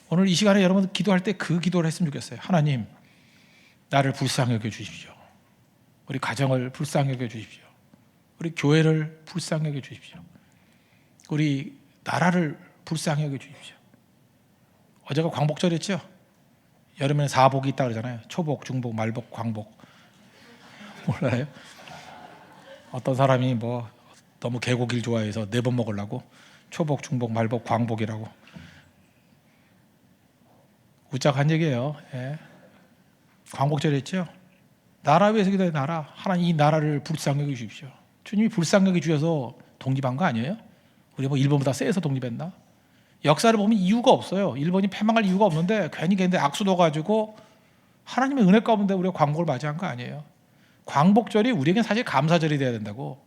오늘 이 시간에 여러분 기도할 때 그 기도를 했으면 좋겠어요. 하나님, 나를 불쌍히 여겨 주십시오. 우리 가정을 불쌍히 여겨 주십시오. 우리 교회를 불쌍히 여겨 주십시오. 우리 나라를 불쌍히 여겨 주십시오. 어제가 광복절이었죠? 여름에는 4복이 있다 그러잖아요. 초복, 중복, 말복, 광복. 몰라요? 어떤 사람이 뭐 너무 개고기를 좋아해서 4번 먹으려고 초복, 중복, 말복, 광복이라고. 우짝한 얘기예요. 예. 광복절이었죠? 나라 위해서 기도해. 나라. 하나님 이 나라를 불쌍히 여겨 주십시오. 주님이 불쌍히 여겨 주셔서 독립한 거 아니에요? 우리 뭐 일본보다 세서 독립했나? 역사를 보면 이유가 없어요. 일본이 패망할 이유가 없는데 괜히 걔네 악수도 가지고 하나님의 은혜 가운데 우리가 광복을 맞이한 거 아니에요. 광복절이 우리에겐 사실 감사절이 돼야 된다고.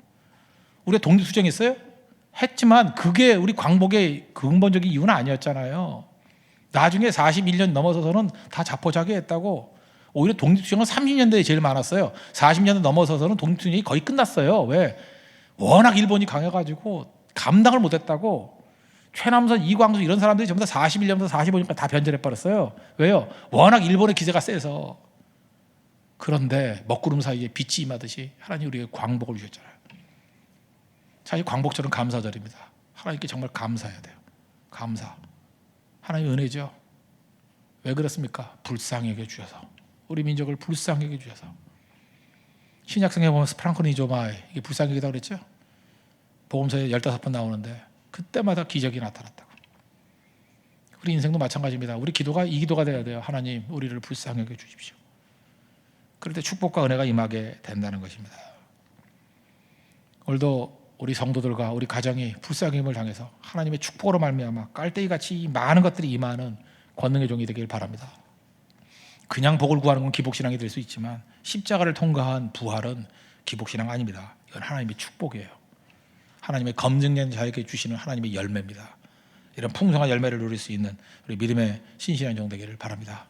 우리가 독립투쟁했어요? 했지만 그게 우리 광복의 근본적인 이유는 아니었잖아요. 나중에 41년 넘어서서는 다 자포자기했다고. 오히려 독립투쟁은 30년대에 제일 많았어요. 40년대 넘어서서는 독립투쟁이 거의 끝났어요. 왜? 워낙 일본이 강해가지고 감당을 못했다고. 최남선, 이광수 이런 사람들이 전부 다 41년부터 45년까지 다 변절해버렸어요. 왜요? 워낙 일본의 기세가 세서. 그런데 먹구름 사이에 빛이 임하듯이 하나님 우리에게 광복을 주셨잖아요. 사실 광복절은 감사절입니다. 하나님께 정말 감사해야 돼요. 감사. 하나님의 은혜죠. 왜 그렇습니까? 불쌍히 여겨주셔서. 우리 민족을 불쌍히 여겨주셔서. 신약성에 보면 프랑크니조마이 이게 불쌍히 여기다 그랬죠? 복음서에 15번 나오는데 그때마다 기적이 나타났다고. 우리 인생도 마찬가지입니다. 우리 기도가 이 기도가 돼야 돼요. 하나님 우리를 불쌍히 여겨주십시오. 그럴 때 축복과 은혜가 임하게 된다는 것입니다. 오늘도 우리 성도들과 우리 가정이 불쌍히 힘을 당해서 하나님의 축복으로 말미암아 깔때기같이 이 많은 것들이 임하는 권능의 종이 되길 바랍니다. 그냥 복을 구하는 건 기복신앙이 될 수 있지만 십자가를 통과한 부활은 기복신앙 아닙니다. 이건 하나님의 축복이에요. 하나님의 검증된 자에게 주시는 하나님의 열매입니다. 이런 풍성한 열매를 누릴 수 있는 우리 믿음의 신실한 종 되기를 바랍니다.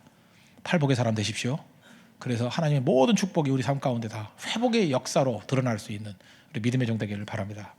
팔복의 사람 되십시오. 그래서 하나님의 모든 축복이 우리 삶 가운데 다 회복의 역사로 드러날 수 있는 우리 믿음의 종 되기를 바랍니다.